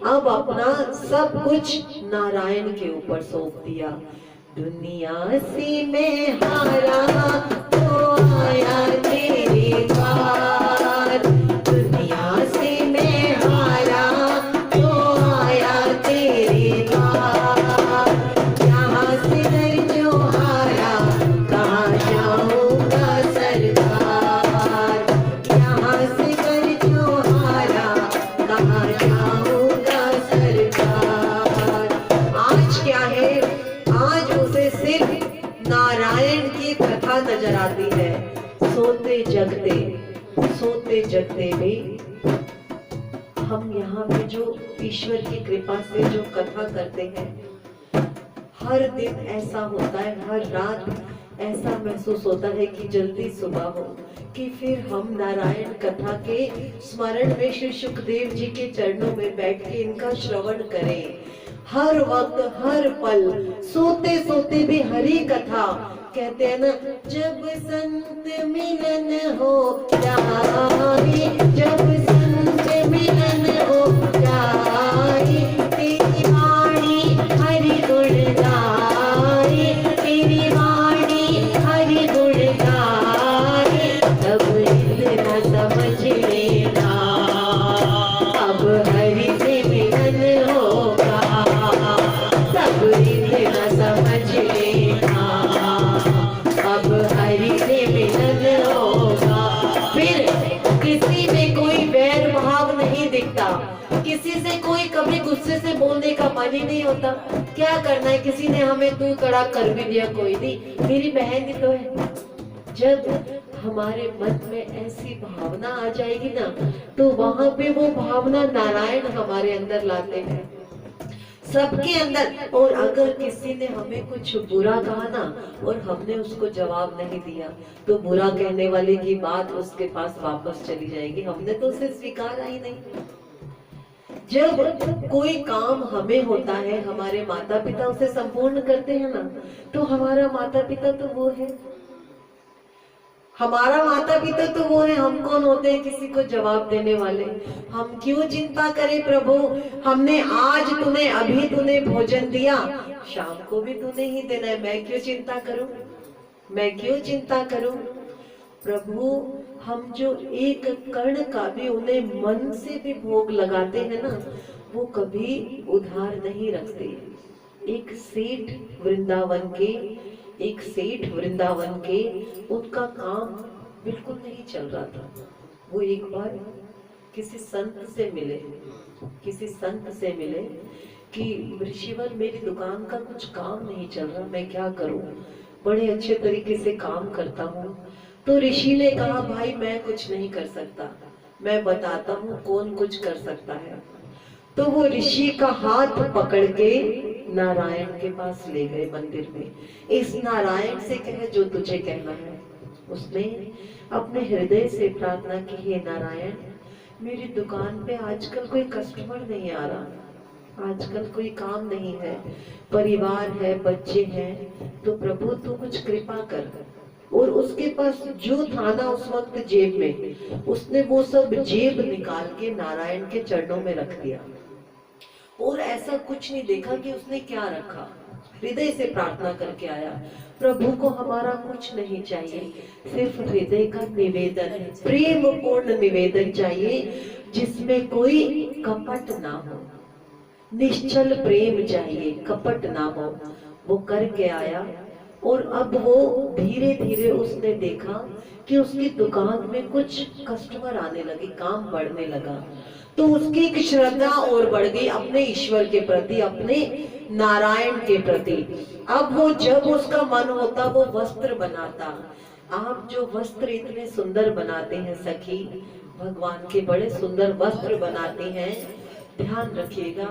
अब अपना सब कुछ नारायण के ऊपर सौंप दिया। दुनिया से मैं हारा तो आया तेरे द्वार, दुनिया से मैं हारा तो आया तेरे द्वार, यहाँ से घर जो हारा कहाँ जाऊंगा सरकार, यहाँ से घर जो हारा कहाँ जाऊंगा सरकार। आज क्या है, आज उसे सिर्फ नारायण की कथा नजर आती है। सोते जगते भी हम यहाँ पे जो ईश्वर की कृपा से जो कथा करते हैं, हर दिन ऐसा होता है, हर रात ऐसा महसूस होता है कि जल्दी सुबह हो कि फिर हम नारायण कथा के स्मरण में श्री सुखदेव जी के चरणों में बैठ के इनका श्रवण करें। हर वक्त हर पल सोते सोते भी हरि कथा, कहते हैं ना, जब संत मिलन हो जाए, जब संत मिलन हो जाए, तेरी वाणी हरि गुण गाए, तेरी वाणी हरि गुण गाए, तब इतना समझ लेना अब हरि से मिलन होगा, तब इतना समझ लेना अब हरि से मिलन होगा। फिर किसी में कोई वैर भाव नहीं दिखता, किसी से कोई कभी गुस्से से बोलने का मन ही नहीं होता। क्या करना है, किसी ने हमें तू तड़ा कर भी दिया, कोई नहीं, मेरी बहन ही तो है। जब हमारे मन में ऐसी भावना आ जाएगी ना, तो वहां पे वो भावना नारायण हमारे अंदर लाते हैं, सबके अंदर। और अगर किसी ने हमें कुछ बुरा कहा ना और हमने उसको जवाब नहीं दिया, तो बुरा कहने वाले की बात उसके पास वापस चली जाएगी, हमने तो उसे स्वीकारा ही नहीं। जब कोई काम हमें होता है, हमारे माता पिता उसे संपूर्ण करते हैं ना, तो हमारा माता पिता तो वो है, हमारा माता पिता तो वो है, हम कौन होते हैं किसी को जवाब देने वाले। हम क्यों चिंता करें प्रभु, हमने आज तूने अभी तूने भोजन दिया, शाम को भी तूने ही देना है, मैं क्यों चिंता करूं, मैं क्यों चिंता करूं। प्रभु हम जो एक कण का भी उन्हें मन से भी भोग लगाते हैं ना, वो कभी उधार नहीं रखते। एक सेठ वृंदावन के उनका काम बिल्कुल नहीं चल रहा था। वो एक बार किसी संत से मिले कि ऋषिवर मेरी दुकान का कुछ काम नहीं चल रहा, मैं क्या करूं, बड़े अच्छे तरीके से काम करता हूँ। तो ऋषि ने कहा, भाई मैं कुछ नहीं कर सकता, मैं बताता हूँ कौन कुछ कर सकता है। तो वो ऋषि का हाथ पकड़ के नारायण के पास ले गए मंदिर में। इस नारायण से कहे जो तुझे कहना है। उसने अपने हृदय से प्रार्थना की, हे नारायण, मेरी दुकान पे आजकल कोई कस्टमर नहीं आ रहा, आजकल कोई काम नहीं है, परिवार है, बच्चे हैं, तो प्रभु तू कुछ कृपा कर। और उसके पास जो था ना उस वक्त जेब में, उसने वो सब जेब निकाल के नारायण के चरणों में रख दिया। और ऐसा कुछ नहीं देखा कि उसने क्या रखा, हृदय से प्रार्थना करके आया। प्रभु को हमारा कुछ नहीं चाहिए, सिर्फ हृदय का निवेदन, प्रेम पूर्ण निवेदन चाहिए, जिसमें कोई कपट ना हो, निश्चल प्रेम चाहिए, कपट ना हो। वो करके आया। और अब वो धीरे धीरे उसने देखा कि उसकी दुकान में कुछ कस्टमर आने लगे, काम बढ़ने लगा। तो उसकी एक श्रद्धा और बढ़ गई अपने ईश्वर के प्रति, अपने नारायण के प्रति। अब वो जब उसका मन होता वो वस्त्र बनाता। आप जो वस्त्र इतने सुंदर बनाते हैं सखी, भगवान के बड़े सुंदर वस्त्र बनाते हैं, ध्यान रखिएगा,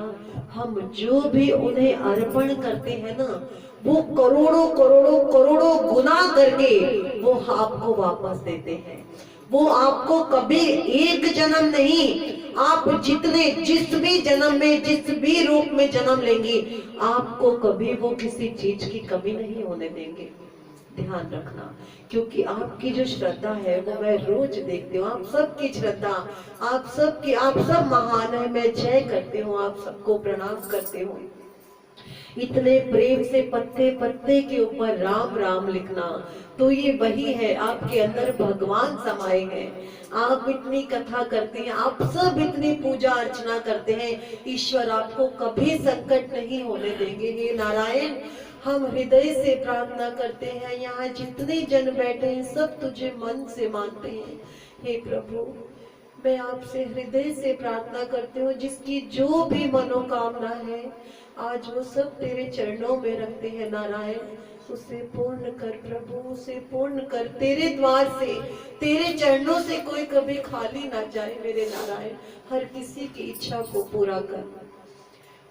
हम जो भी उन्हें अर्पण करते हैं ना, वो करोड़ों करोड़ों करोड़ों गुना करके वो आपको वापस देते हैं। वो आपको कभी एक जन्म नहीं, आप जितने जिस भी जन्म में जिस भी रूप में जन्म लेंगे, आपको कभी वो किसी चीज की कमी नहीं होने देंगे। ध्यान रखना, क्योंकि आपकी जो श्रद्धा है वो मैं रोज देखती हूँ। आप सबकी श्रद्धा, आप सब महान है। मैं जय करती हूँ, आप सबको प्रणाम करती हूँ। इतने प्रेम से पत्ते पत्ते के ऊपर राम राम लिखना, तो ये वही है, आपके अंदर भगवान समाये हैं। आप इतनी कथा करते हैं, आप सब इतनी पूजा अर्चना करते हैं, ईश्वर आपको कभी संकट नहीं होने देंगे। हे नारायण, हम हृदय से प्रार्थना करते हैं, यहाँ जितने जन बैठे हैं सब तुझे मन से मानते हैं। हे प्रभु, मैं आपसे हृदय से प्रार्थना करती हूँ, जिसकी जो भी मनोकामना है आज वो सब तेरे चरणों में रखते हैं नारायण। उसे पूर्ण कर प्रभु, उसे पूर्ण कर। तेरे द्वार से, तेरे चरणों से कोई कभी खाली ना जाए मेरे नारायण। हर किसी की इच्छा को पूरा कर।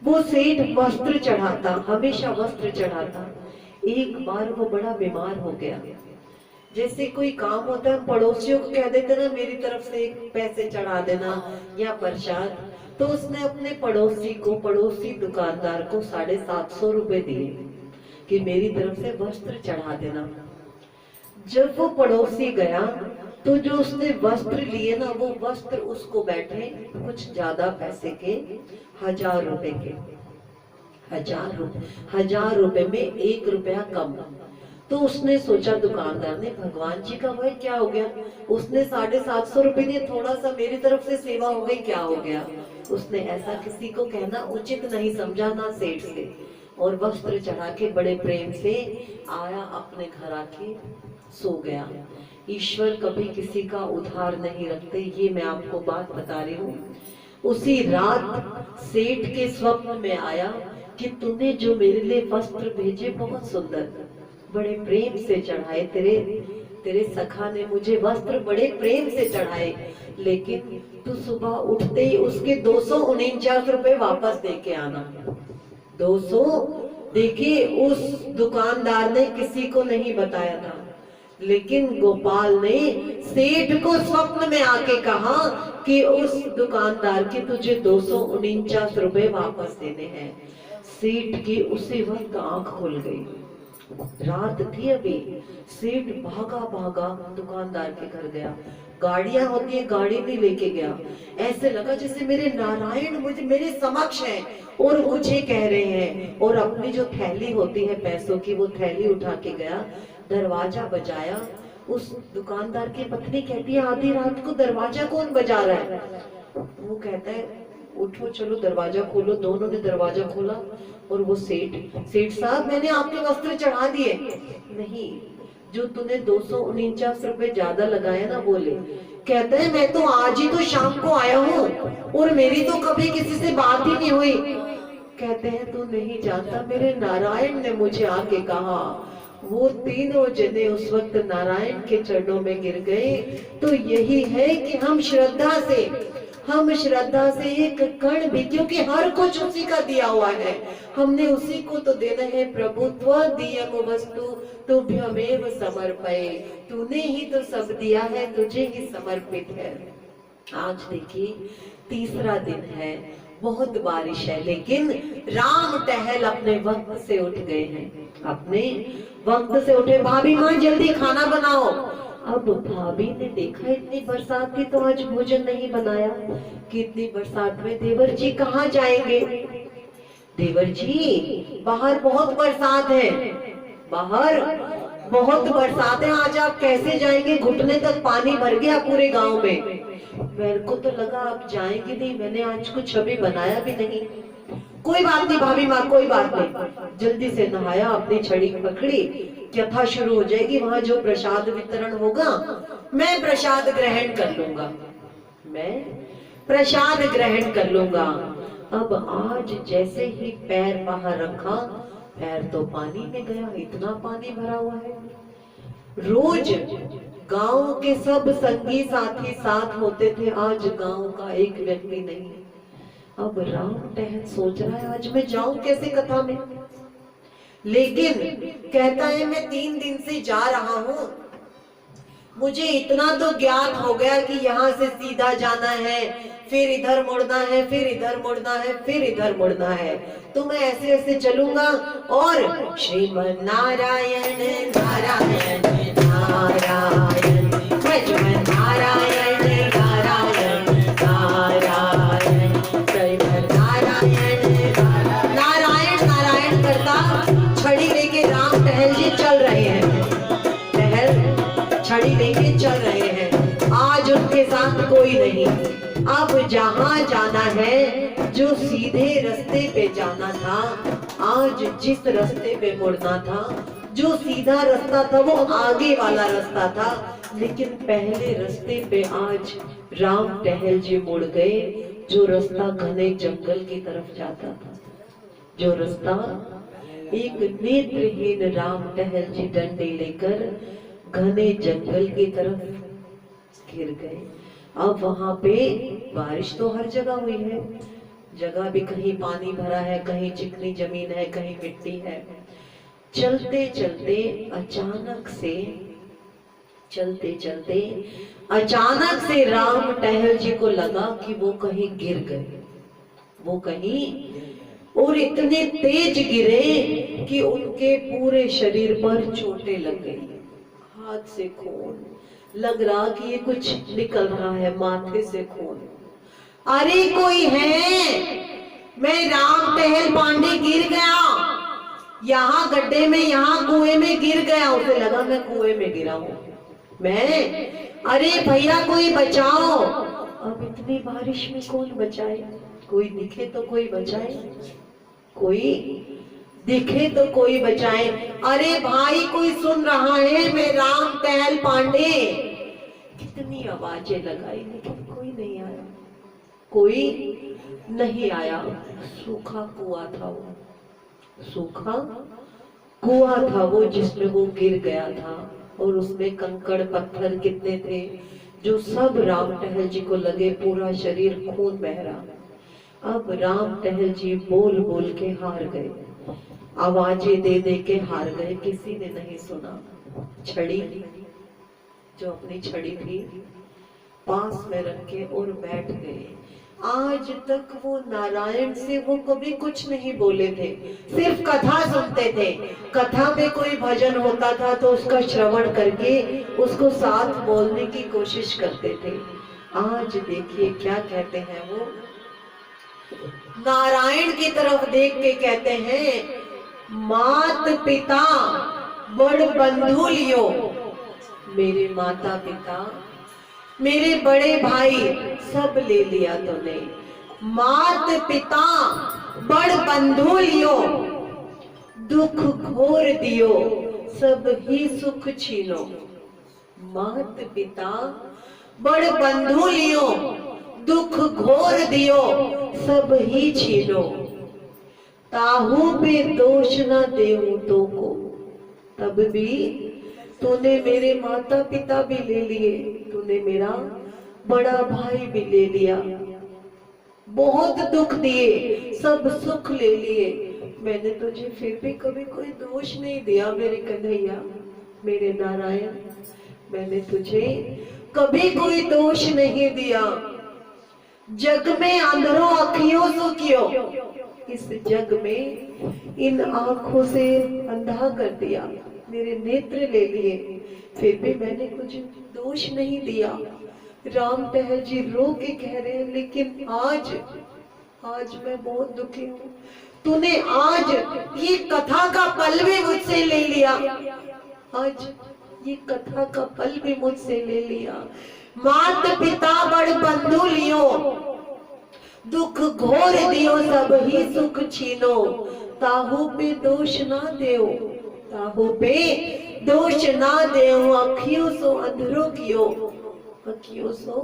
वो सेठ वस्त्र चढ़ाता, हमेशा वस्त्र चढ़ाता। एक बार वो बड़ा बीमार हो गया। जैसे कोई काम होता है, पड़ोसियों को कह देते ना, मेरी तरफ से पैसे चढ़ा देना या प्रसाद, तो उसने अपने पड़ोसी को, पड़ोसी दुकानदार को 750 रुपए दिए कि मेरी तरफ से वस्त्र चढ़ा देना। जब वो पड़ोसी गया तो जो उसने वस्त्र लिए ना, वो वस्त्र उसको बैठे कुछ ज्यादा पैसे के, 1000 रुपए के। 1000 रुपए में 1 रुपया कम। तो उसने सोचा दुकानदार ने, भगवान जी का भाई क्या हो गया, उसने 750 रुपए दिए, थोड़ा सा मेरी तरफ से सेवा हो गई, क्या हो गया। उसने ऐसा किसी को कहना उचित नहीं समझा, ना सेठ से, और वस्त्र चढ़ा के बड़े प्रेम से आया, अपने घर आके सो गया। ईश्वर कभी किसी का उधार नहीं रखते, ये मैं आपको बात बता रही हूँ। उसी रात सेठ के स्वप्न में आया कि तूने जो मेरे लिए वस्त्र भेजे बहुत सुंदर, बड़े प्रेम से चढ़ाए, तेरे सखा ने मुझे वस्त्र बड़े प्रेम से चढ़ाए, लेकिन तू सुबह उठते ही उसके 249 रुपए वापस दे के आना। 200 देखिए, उस दुकानदार ने किसी को नहीं बताया था, लेकिन गोपाल ने सेठ को स्वप्न में आके कहा कि उस दुकानदार के तुझे 249 रुपए वापस देने हैं। सेठ की उसी वक्त आंख खुल गई। रात थी अभी। सेठ भागा भागा दुकानदार के घर गया। गाड़ियां होती है, गाड़ी भी लेके गया। ऐसे लगा जैसे मेरे नारायण मुझे मेरे समक्ष हैं और मुझे कह रहे हैं। और अपनी जो थैली होती है पैसों की, वो थैली उठा के गया, दरवाजा बजाया। उस दुकानदार की पत्नी कहती है, आधी रात को दरवाजा कौन बजा रहा है। वो कहता है, उठो चलो दरवाजा खोलो। दोनों ने दरवाजा खोला और वो सेठ साहब, मैंने आपके वस्त्र चढ़ा दिए। नहीं, जो तूने 249 रुपए ज्यादा लगाया ना, वो ले। कहता है, मैं तो आज ही तो शाम को आया हूँ और मेरी तो कभी किसी से बात ही नहीं हुई। कहते हैं, तू नहीं जानता, मेरे नारायण ने मुझे आके कहा। वो तीनों जने उस वक्त नारायण के चरणों में गिर गए। तो यही है कि हम श्रद्धा से हम श्रद्धा से एक कण भी, क्योंकि हर कुछ उसी का दिया हुआ है, हमने उसी को तो देना है। प्रभु त्वदीयम वस्तु तुभ्यमेव समर्पये, तूने ही तो सब दिया है, तुझे ही समर्पित है। आज देखिए तीसरा दिन है, बहुत बारिश है, लेकिन राम टहल अपने वक्त से उठ गए हैं, अपने वक्त से उठे। भाभी माँ जल्दी खाना बनाओ। अब भाभी ने देखा इतनी बरसात थी तो आज भोजन नहीं बनाया, कि इतनी बरसात में देवर जी कहाँ जाएंगे। देवर जी बाहर बहुत बरसात है, बाहर बहुत बरसात है, आज आप कैसे जाएंगे, घुटने तक पानी भर गया पूरे गांव में। मेरे को तो लगा आप जाएंगे नहीं, मैंने आज कुछ अभी बनाया भी नहीं। कोई बात नहीं भाभी माँ, कोई बात नहीं। जल्दी से नहाया, अपनी छड़ी पकड़ी, कथा शुरू हो जाएगी, वहां जो प्रसाद वितरण होगा मैं प्रसाद ग्रहण कर लूंगा, मैं प्रसाद ग्रहण कर लूंगा। अब आज जैसे ही पैर बाहर रखा, पैर तो पानी में गया, इतना पानी भरा हुआ है। रोज गांव के सब संगी साथी साथ होते थे, आज गांव का एक व्यक्ति नहीं। अब राम टहल सोच रहा है आज मैं जाऊं कैसे कथा में, लेकिन कहता है मैं 3 दिन से जा रहा हूं, मुझे इतना तो ज्ञात हो गया कि यहाँ से सीधा जाना है, फिर इधर मुड़ना है, फिर इधर मुड़ना है, फिर इधर मुड़ना है, तो मैं ऐसे ऐसे चलूंगा। और श्रीमन नारायण नारायण नारायण, श्रीमन नारायण नारायण नारायण, श्रीमन नारायण नारायण नारायण करता छड़ी लेके राम टहल जी चल रहे हैं, छड़ी लेके चल रहे हैं। आज उनके साथ कोई नहीं। अब जहां जाना है, जो सीधे रास्ते पे जाना था, आज जिस रास्ते पे मुड़ना था, जो सीधा रास्ता था वो आगे वाला रास्ता था, लेकिन पहले रास्ते पे आज राम टहल जी मुड़ गए, जो रास्ता घने जंगल की तरफ जाता था, जो रास्ता एक नेत्रहीन राम टहल जी डंडे लेकर घने जंगल की तरफ गिर गए। अब वहां पे बारिश तो हर जगह हुई है, जगह भी कहीं पानी भरा है, कहीं चिकनी जमीन है, कहीं मिट्टी है। चलते चलते अचानक से राम टहल जी को लगा कि वो कहीं गिर गए, वो कहीं, और इतने तेज गिरे कि उनके पूरे शरीर पर चोटें लग गई, हाथ से खून लग रहा कि ये कुछ निकल रहा है, माथे से खून। अरे कोई है, मैं राम टहल पांडे गिर गया, यहाँ गड्ढे में, यहाँ कुएं में गिर गया। उसे लगा मैं कुएं में गिरा हूं मैं, अरे भैया कोई बचाओ। अब इतनी बारिश में कौन बचाए, कोई दिखे तो कोई बचाए, कोई दिखे तो कोई बचाए। अरे भाई कोई सुन रहा है, मैं राम टहल पांडे। कितनी आवाजें लगाई लेकिन कोई नहीं आया, कोई नहीं आया। सूखा कुआं था वो, सूखा कुआं था वो जिसमें वो गिर गया था, और उसमें कंकड़ पत्थर कितने थे जो सब राम टहल जी को लगे, पूरा शरीर खून बह रहा। अब राम टहल जी बोल बोल के हार गए, आवाजें दे दे के हार गए, किसी ने नहीं सुना। छड़ी, जो अपनी छड़ी थी, पास में रख के और बैठ गए। आज तक वो नारायण से वो कभी कुछ नहीं बोले थे, सिर्फ कथा सुनते थे। कथा में कोई भजन होता था तो उसका श्रवण करके उसको साथ बोलने की कोशिश करते थे। आज देखिए क्या कहते हैं वो, नारायण की तरफ देख के कहते हैं, मात पिता बड़ बंधु लियो, मेरे माता पिता, मेरे बड़े भाई सब ले लिया तूने। मात पिता बड़ बंधु लियो, दुख घोर दियो, सब ही सुख छीनो। मात पिता बड़ बंधु लियो, दुख घोर दियो, सब ही छीनो। ताहू पे दोष न देऊं तो को, तब भी तूने मेरे माता पिता भी ले लिए, तूने मेरा बड़ा भाई भी ले लिया, बहुत दुख दिए, सब सुख ले लिए, मैंने तुझे फिर भी कभी कोई दोष नहीं दिया मेरे कन्हैया, मेरे नारायण, मैंने तुझे कभी कोई दोष नहीं दिया। जग में अंधरों अखियों सो क्यों, इस जग में इन आंखों से अंधा कर दिया, मेरे नेत्र ले लिए, फिर भी मैंने कुछ दोष नहीं दिया। राम टहल जी रो के कह रहे हैं, लेकिन आज मैं बहुत दुखी हूँ, तूने आज ये कथा का पल भी मुझसे ले लिया, आज ये कथा का पल भी मुझसे ले लिया। मात पिता बड़ बंधु लियो, दुख घोर दियो सब ही सुख छीनो, ताहू पे दोष ना देओ, ताहू पे दोष ना देओ, अखियों सो अंधरो कियो, अखियों सो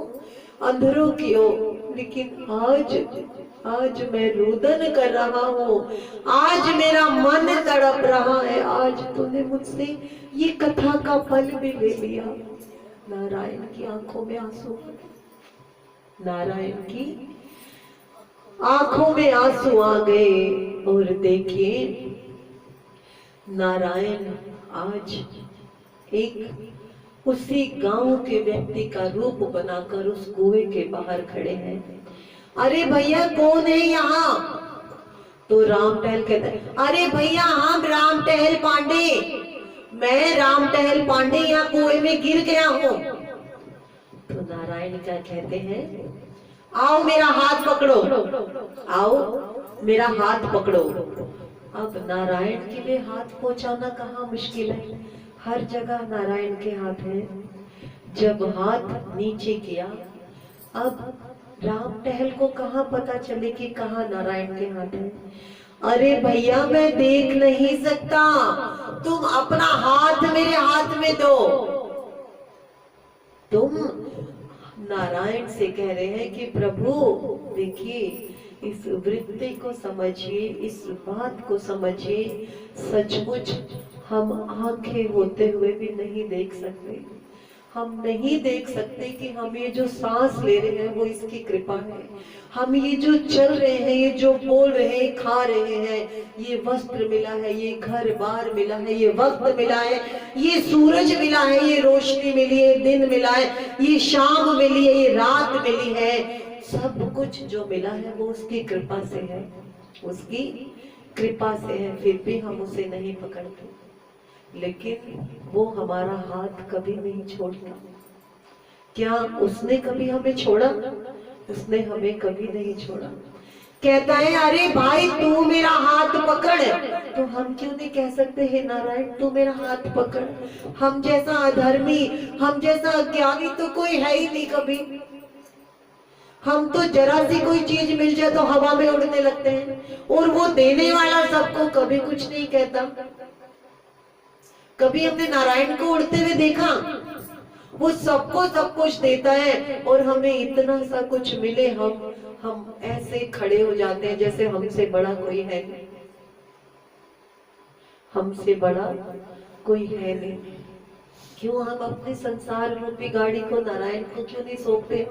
अंधरो कियो। लेकिन आज मैं रुदन कर रहा हूँ, आज मेरा मन तड़प रहा है, आज तूने मुझसे ये कथा का फल भी ले लिया। नारायण की आंखों में आंसू, नारायण की आंखों में आंसू आ गए। और देखिए नारायण आज एक उसी गांव के व्यक्ति का रूप बनाकर उस कुएं के बाहर खड़े हैं। अरे भैया कौन है यहाँ? तो राम टहल कहता है, अरे भैया हम राम टहल पांडे, मैं राम टहल पांडे यहाँ कुएं में गिर गया हूँ। तो नारायण क्या कहते हैं, आओ मेरा हाथ पकड़ो, आओ मेरा हाथ पकड़ो। अब नारायण के लिए हाथ पहुंचाना कहाँ मुश्किल है, हर जगह नारायण के हाथ है। जब हाथ नीचे किया, अब राम टहल को कहाँ पता चले कि कहाँ नारायण के हाथ है। अरे भैया मैं देख नहीं सकता, तुम अपना हाथ मेरे हाथ में दो। तुम नारायण से कह रहे हैं कि प्रभु देखिए, इस वृत्ति को समझिए, इस बात को समझिए, सचमुच हम आंखें होते हुए भी नहीं देख सकते, हम नहीं देख सकते कि हम ये जो सांस ले रहे हैं वो इसकी कृपा है, हम ये जो चल रहे हैं, ये जो बोल रहे हैं, खा रहे हैं, ये वस्त्र मिला है, ये घर बार मिला है, ये वक्त मिला है, ये सूरज मिला है, ये रोशनी मिली है, दिन मिला है, ये शाम मिली है, ये रात मिली है, सब कुछ जो मिला है वो उसकी कृपा से है, उसकी कृपा से है। फिर भी हम उसे नहीं पकड़ते, लेकिन वो हमारा हाथ कभी नहीं छोड़ता। क्या उसने कभी हमें छोड़ा? उसने हमें कभी नहीं छोड़ा। कहता है, अरे भाई तू मेरा हाथ पकड़, तो हम क्यों नहीं कह सकते हे नारायण तू मेरा हाथ पकड़? हम जैसा अधर्मी, हम जैसा अज्ञानी तो कोई है ही नहीं कभी। हम तो जरा सी कोई चीज मिल जाए तो हवा में उड़ने लगते हैं, और वो देने वाला सबको कभी कुछ नहीं कहता। कभी हमने नारायण को उड़ते हुए देखा? वो सबको सब कुछ देता है, और हमें इतना सा कुछ मिले हम ऐसे खड़े हो जाते हैं जैसे हमसे बड़ा कोई है नहीं, हमसे बड़ा कोई है नहीं। क्यों हम अपने संसार रूपी गाड़ी को नारायण को क्यों नहीं सौंपते?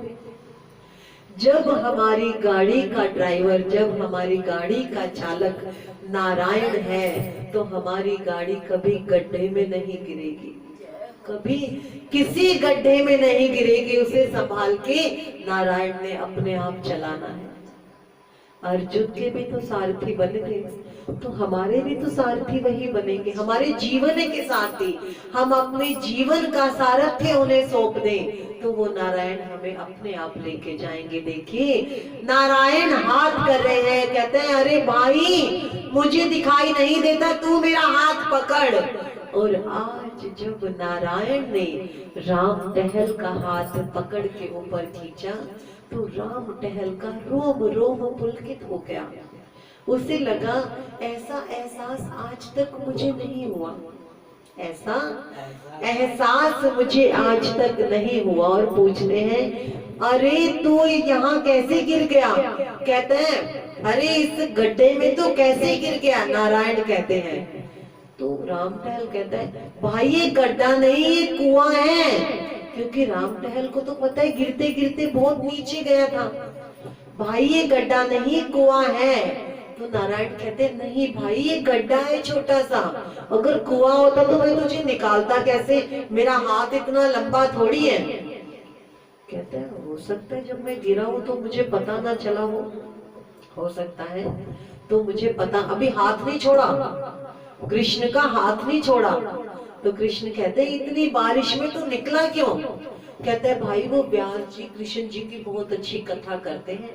जब हमारी गाड़ी का ड्राइवर, जब हमारी गाड़ी का चालक नारायण है, तो हमारी गाड़ी कभी गड्ढे में नहीं गिरेगी, कभी किसी गड्ढे में नहीं गिरेगी। उसे संभाल के नारायण ने अपने आप चलाना है। अर्जुन के भी तो सारथी बने थे, तो हमारे भी तो सारथी वही बनेंगे, हमारे जीवन के सारथी। हम अपने जीवन का सारथ्य उन्हें सौंप दें तो वो नारायण हमें अपने आप लेके जाएंगे। देखिए नारायण हाथ कर रहे हैं, कहते हैं अरे भाई मुझे दिखाई नहीं देता, तू मेरा हाथ पकड़। और आज जब नारायण ने राम टहल का हाथ पकड़ के ऊपर खींचा, तो राम टहल का रोम रोम पुलकित हो गया। उसे लगा ऐसा एहसास आज तक मुझे नहीं हुआ, ऐसा एहसास मुझे आज तक नहीं हुआ। और पूछते हैं अरे तू यहाँ कैसे गिर गया? कहते हैं अरे इस गड्ढे में तो कैसे गिर गया? नारायण कहते हैं। तो राम टहल कहता है भाई ये गड्ढा नहीं, ये कुआं है। क्योंकि राम टहल को तो पता है गिरते गिरते बहुत नीचे गया था। भाई ये गड्ढा नहीं कुआं है। तो नारायण कहते नहीं भाई ये गड्ढा है छोटा सा, अगर कुआं होता तो मैं तुझे निकालता कैसे, मेरा हाथ इतना लंबा थोड़ी है। कहते हैं हो सकता है जब मैं गिरा हूं तो मुझे पता ना चला हो सकता है तो मुझे पता, अभी हाथ नहीं छोड़ा, कृष्ण का हाथ नहीं छोड़ा। तो कृष्ण कहते हैं इतनी बारिश में तो निकला क्यों? कहते हैं भाई वो व्यास जी कृष्ण जी की बहुत अच्छी कथा करते हैं,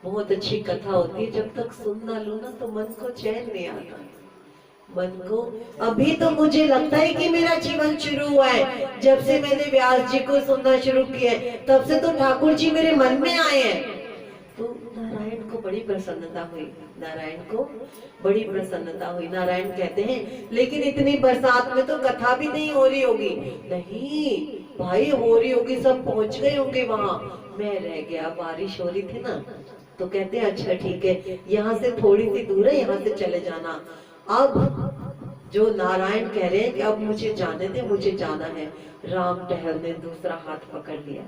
बहुत अच्छी कथा होती है, जब तक सुन ना लूं ना तो मन को चैन नहीं आता, मन को। अभी तो मुझे लगता है कि मेरा जीवन शुरू हुआ है, जब से मैंने व्यास जी को सुनना शुरू किया है तब से तो ठाकुर जी मेरे मन में आए हैं। तो नारायण को बड़ी प्रसन्नता हुई, नारायण को बड़ी प्रसन्नता हुई। नारायण कहते हैं लेकिन इतनी बरसात में तो कथा भी नहीं हो रही होगी। नहीं भाई हो रही होगी, सब पहुंच गए होंगे वहां, मैं रह गया, बारिश हो रही थी ना। तो कहते हैं अच्छा ठीक है, यहाँ से थोड़ी सी दूर है, यहाँ से चले जाना। अब जो नारायण कह रहे हैं कि अब मुझे जाने दे, मुझे जाना है, राम टहल ने दूसरा हाथ पकड़ लिया।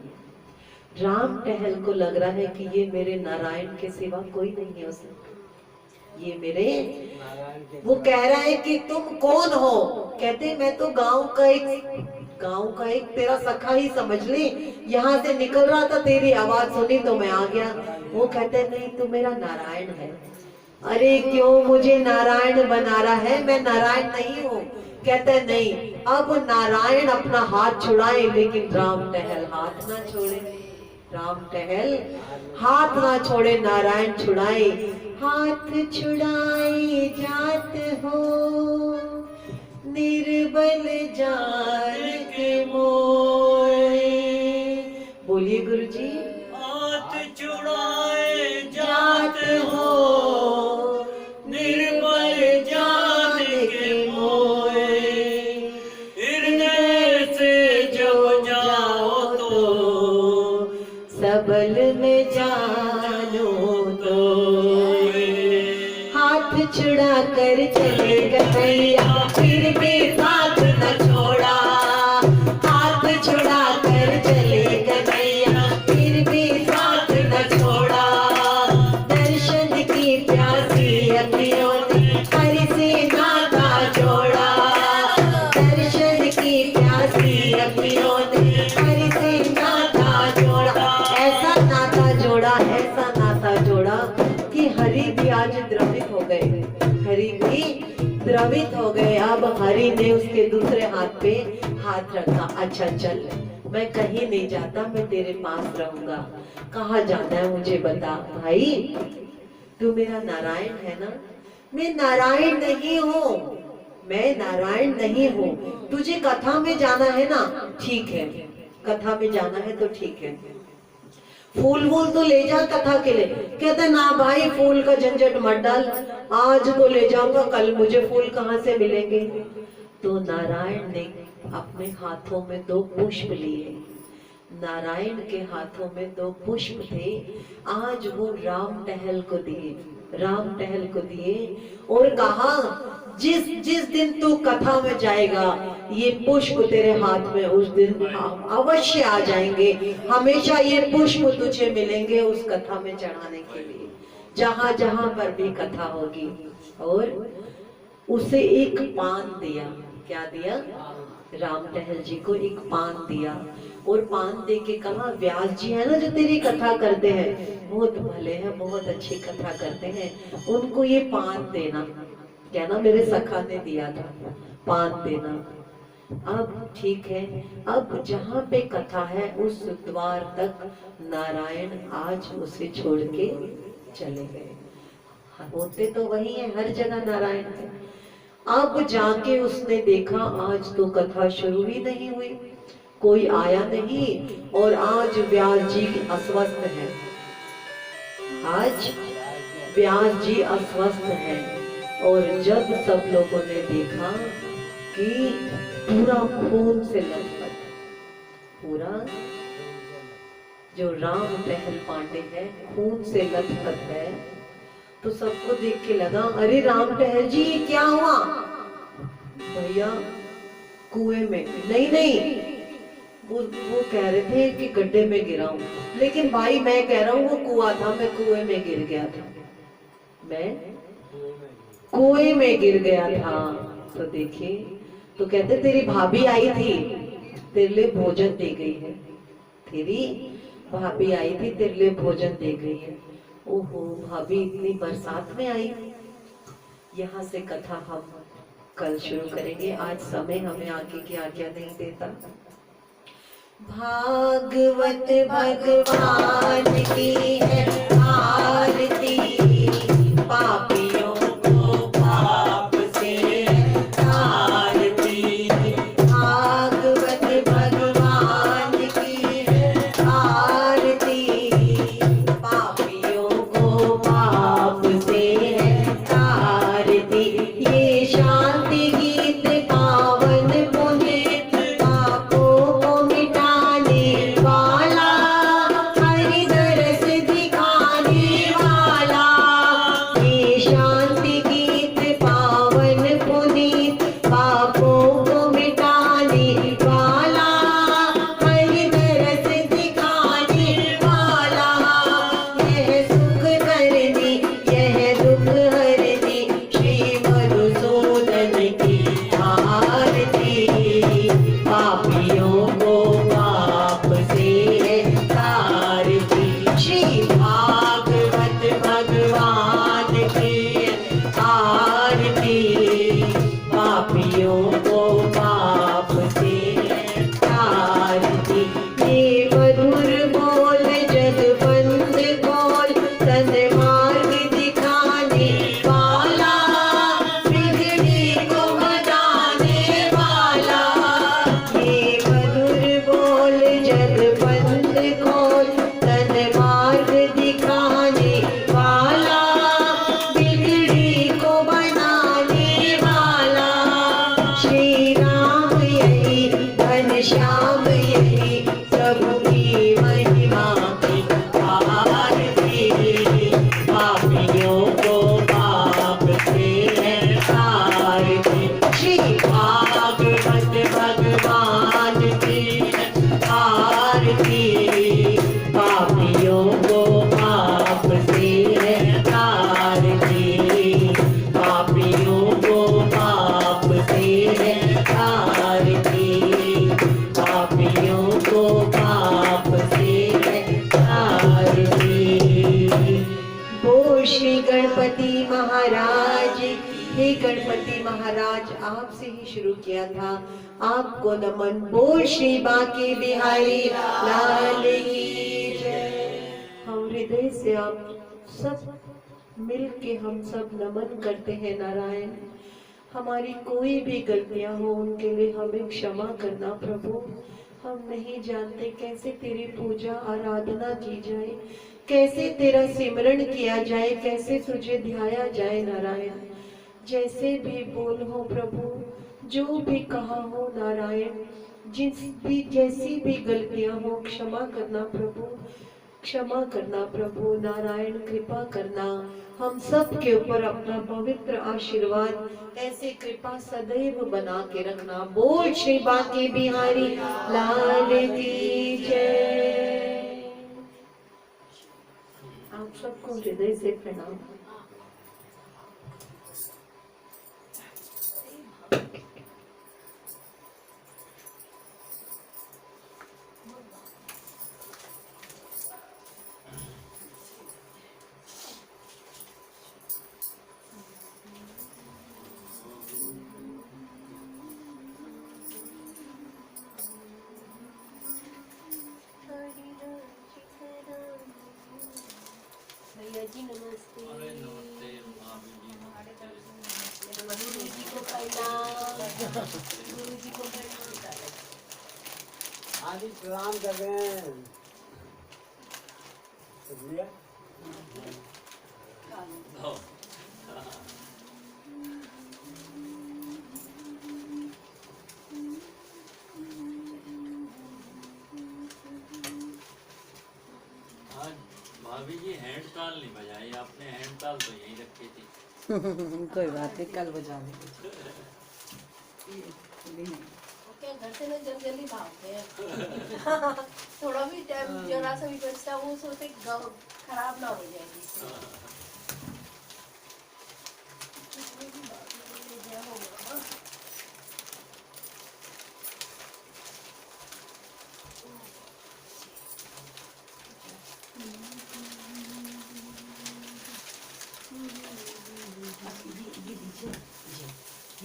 राम टहल को लग रहा है कि ये मेरे नारायण के सिवा कोई नहीं हो सकता, ये मेरे, वो कह रहा है कि तुम कौन हो? कहते मैं तो गांव का एक तेरा सखा ही समझ ले, यहाँ से निकल रहा था तेरी आवाज सुनी तो मैं आ गया। वो कहते नहीं तू मेरा नारायण है। अरे क्यों मुझे नारायण बना रहा है, मैं नारायण नहीं हूँ। कहते नहीं, अब नारायण अपना हाथ छुड़ाए लेकिन राम टहल हाथ ना छोड़े, राम टहल हाथ ना छोड़े, नारायण छुड़ाए, हाथ छुड़ाए जात हो निर्बल जान के मोए। बोलिए गुरु जी। हाथ छुड़ाए जात हो निर्बल जान के मोए, हृदय से जो जाओ तो सबल में जानो तो। हाथ छुड़ा कर चले कन्हैया फिर भी साथ न छोड़ा, हाथ छुड़ा कर चले कन्हैया फिर भी साथ न छोड़ा। दर्शन की प्यासी अखियों ने हरि से नाता जोड़ा, दर्शन की प्यासी अखियों ने हरि से नाता जोड़ा। ऐसा नाता जोड़ा, ऐसा नाता जोड़ा कि हरि भी आज द्रवित हो गए, हरि भी द्रवित हो गए। अब हरि ने उसके दूसरे हाथ पे हाथ रखा। अच्छा चल मैं कहीं नहीं जाता, मैं तेरे पास रहूंगा। कहाँ जाना है मुझे बता भाई, तू मेरा नारायण है ना? मैं नारायण नहीं हूँ, मैं नारायण नहीं हूँ। तुझे कथा में जाना है ना, ठीक है, कथा में जाना है तो ठीक है, फूल वूल तो ले जा कथा के लिए। कहते ना भाई फूल का झंझट मत डाल, आज तो ले जाऊंगा, कल मुझे फूल कहाँ से मिलेंगे। तो नारायण ने अपने हाथों में 2 पुष्प लिए, नारायण के हाथों में 2 पुष्प थे। आज वो राम टहल को दिए, राम टहल को दिए और कहा जिस जिस दिन तू कथा में जाएगा ये पुष्प तेरे हाथ में उस दिन अवश्य आ जाएंगे, हमेशा ये पुष्प तुझे मिलेंगे उस कथा में चढ़ाने के लिए, जहां जहां पर भी कथा होगी। और उसे एक पान दिया। क्या दिया? राम टहल जी को एक पान दिया और पान दे के कहा व्यास जी है ना जो तेरी कथा करते हैं, बहुत भले हैं, बहुत अच्छी कथा करते हैं, उनको ये पान देना। क्या ना मेरे सखा ने दिया था, पान देना। अब ठीक है, अब जहाँ पे कथा है उस द्वार तक नारायण आज उसे छोड़ के चले गए। होते तो वही है, हर जगह नारायण है। अब जाके उसने देखा आज तो कथा शुरू ही नहीं हुई, कोई आया नहीं और आज व्यास जी अस्वस्थ है, आज व्यास जी अस्वस्थ है। और जब सब लोगों ने देखा कि पूरा खून से लथपथ, पूरा जो राम टहल पांडे है खून से लथपथ है, तो सबको देख के लगा अरे राम टहल जी क्या हुआ? भैया कुएं में नहीं, वो कह रहे थे कि गड्ढे में गिरा हूं, लेकिन भाई मैं कह रहा हूँ वो कुआं था, मैं कुएं में गिर गया था, मैं कुएं में गिर गया था। तो देखिए, तो कहते तेरी भाभी आई थी, तेरे लिए भोजन दे गई है, तेरी भाभी आई थी, तेरे लिए भोजन दे गई है। ओहो, भाभी इतनी बरसात में आई। यहाँ से कथा हम कल शुरू करेंगे, आज समय हमें आगे की आज्ञा नहीं देता। भागवत भगवान की है आरती, पापियों को पाप से आरती। भागवत भगवान की है आरती, पापियों को पाप से आरती। ये शांति गीत पावन पुनीत, पापों को मिटाने वाला, हरि दरस दिखाने वाला। ये शांति गीत पावन पुनीत, पापों को मिटाने वाला, हरि दरस दिखाने वाला। यह सुख करनी, यह दुख हरनी, श्री मधुसूदन की आरती। पापियों को पाप से तारती, श्री भागवत भगवान की आरती। पापियों को पाप से तारती। ये मधुर बोल जगबंद बोल, सन्मार्ग दिखाने वाला, बिगड़ी को बताने वाला। ये मधुर बोल जगबंद बोल, सन्मार्ग दिखाने वाला, बिगड़ी को बनाने वाला। श्री राम यही, घनश्याम यही, सबकी महिमा की आरती। पापियों को पाप से तारती, श्री भागवत भगवान की आरती। पापियों को पाप से तारती, पापियों को पाप से तारती, पापियों को पाप से तारती। बोल श्री गणपति महाराज। हे गणपति महाराज, आपसे ही शुरू किया था, आपको नमन। बोल श्री बांके बिहारी लाल की जय। हम हृदय से आप सब मिल के हम सब नमन करते हैं नारायण। हमारी कोई भी गलतियां हो उनके लिए हमें क्षमा करना प्रभु। हम नहीं जानते कैसे तेरी पूजा आराधना की जाए, कैसे तेरा सिमरण किया जाए, कैसे तुझे ध्याया जाए नारायण। जैसे भी बोल हो प्रभु, जो भी कहा हो नारायण, जिस भी जैसी भी गलतियां हो क्षमा करना प्रभु, क्षमा करना प्रभु नारायण। कृपा करना हम सब के ऊपर अपना पवित्र आशीर्वाद, ऐसे कृपा सदैव बना के रखना। बोल श्री बांके बिहारी लाल की जय। आप सबको हृदय से प्रणाम। भैया जी नमस्ते। अरे नमस्ते भाभी जी, नमस्ते। गुरु जी को प्रणाम, गुरु जी को प्रणाम। आदि प्रणाम कर रहे हैं। शुक्रिया। लो। आज भाभी जी हैंड ताल नहीं बजाई आपने, हैंड ताल तो यहीं रखी थी। कोई बात नहीं, कल बजा देंगे। ओके हैं घर से ना जल्दी भागते हैं। थोड़ा भी टाइम जरा सा भी बचता वो सोचते खराब ना हो जाए जिससे। ये दीजिए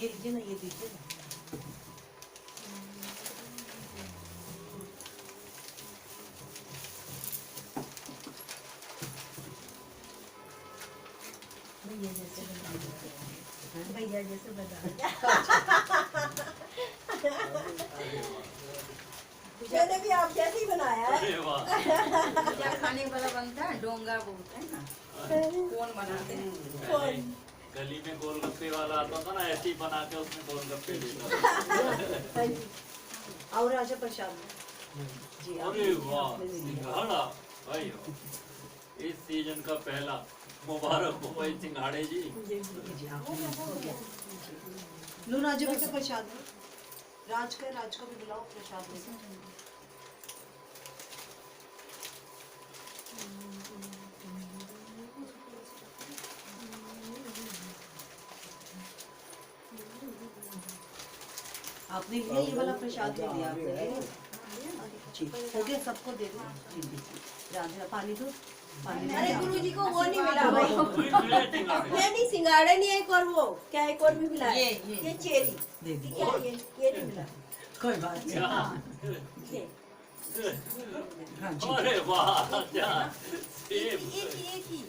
ये दीजिए ना, ये दीजिए ना। भैया जैसे भैया जैसे मैंने भी आप जैसे ही बनाया है। अरे वाह, क्या खाने वाला बनता है डोंगा बोलते हैं ना, कौन बनाते हैं? पहले गली में गोलगप्पे वाला आता था ना, ऐसे ही बना के उसमें गोलगप्पे देता था। और राजा प्रसाद जी अरे वाह, सिंघाड़ा भाई हो। इस सीजन का पहला मुबारक हो भाई सिंघाड़े जी। लो राजा बेटा प्रसाद राज का भी बुलाओ प्रसाद में। आपने लिया ये वाला प्रसाद दे दिया आपने जी, हो गया सबको दे दो जी जी। राधे पानी दो पानी अरे गुरुजी को वो नहीं मिला भाई। वही मिले सिंघाड़े। नहीं सिंगाड़ा नहीं है, एक और वो क्या एक और भी मिला है। ये चेरी दे दी क्या ये नहीं मिला। कोई बात नहीं। ये हाँ जी अरे वाह, क्या सेब। एक ही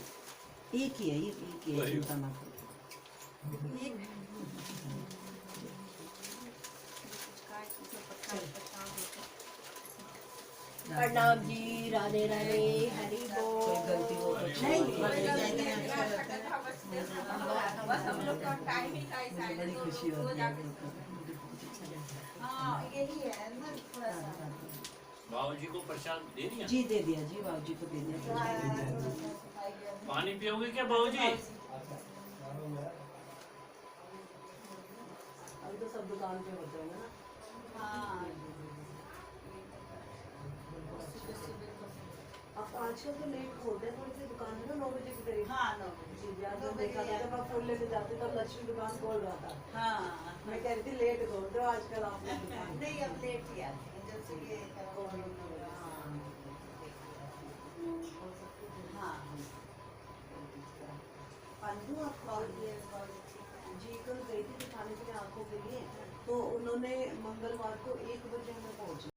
एक ही है ये एक ही है, चिंता मत करो। प्रणाम जी, राधे राधे, हरि बोल। कोई गलती हो तो बस हम लोग का टाइम ही का ऐसा है, बड़ी तो खुशी वो होती जाके- है। हाँ यही है ना थोड़ा सा। बाबूजी को प्रसाद दे दिया। जी दे दिया जी, बाबू जी को दे दिया। पानी पियोगे क्या बाबूजी? अभी तो सब दुकान पे होते हैं ना। हाँ अब आजकल तो लेट खोलते हैं थोड़ी सी दुकान है ना, 9 बजे के करीब। हाँ नो जी जी, आज जब देखा था जब आप फूल लेने जाते तब लक्ष्मी दुकान खोल रहा था। हाँ मैं कह रही थी लेट खोलते हो आजकल आप लोग दुकान। नहीं अब लेट ही आते हैं जब से ये हाँ पांडू आप और जी कल गई थी दिखाने के लिए आंखों के लिए, तो उन्होंने मंगलवार को 1 बजे हमें पहुंचे।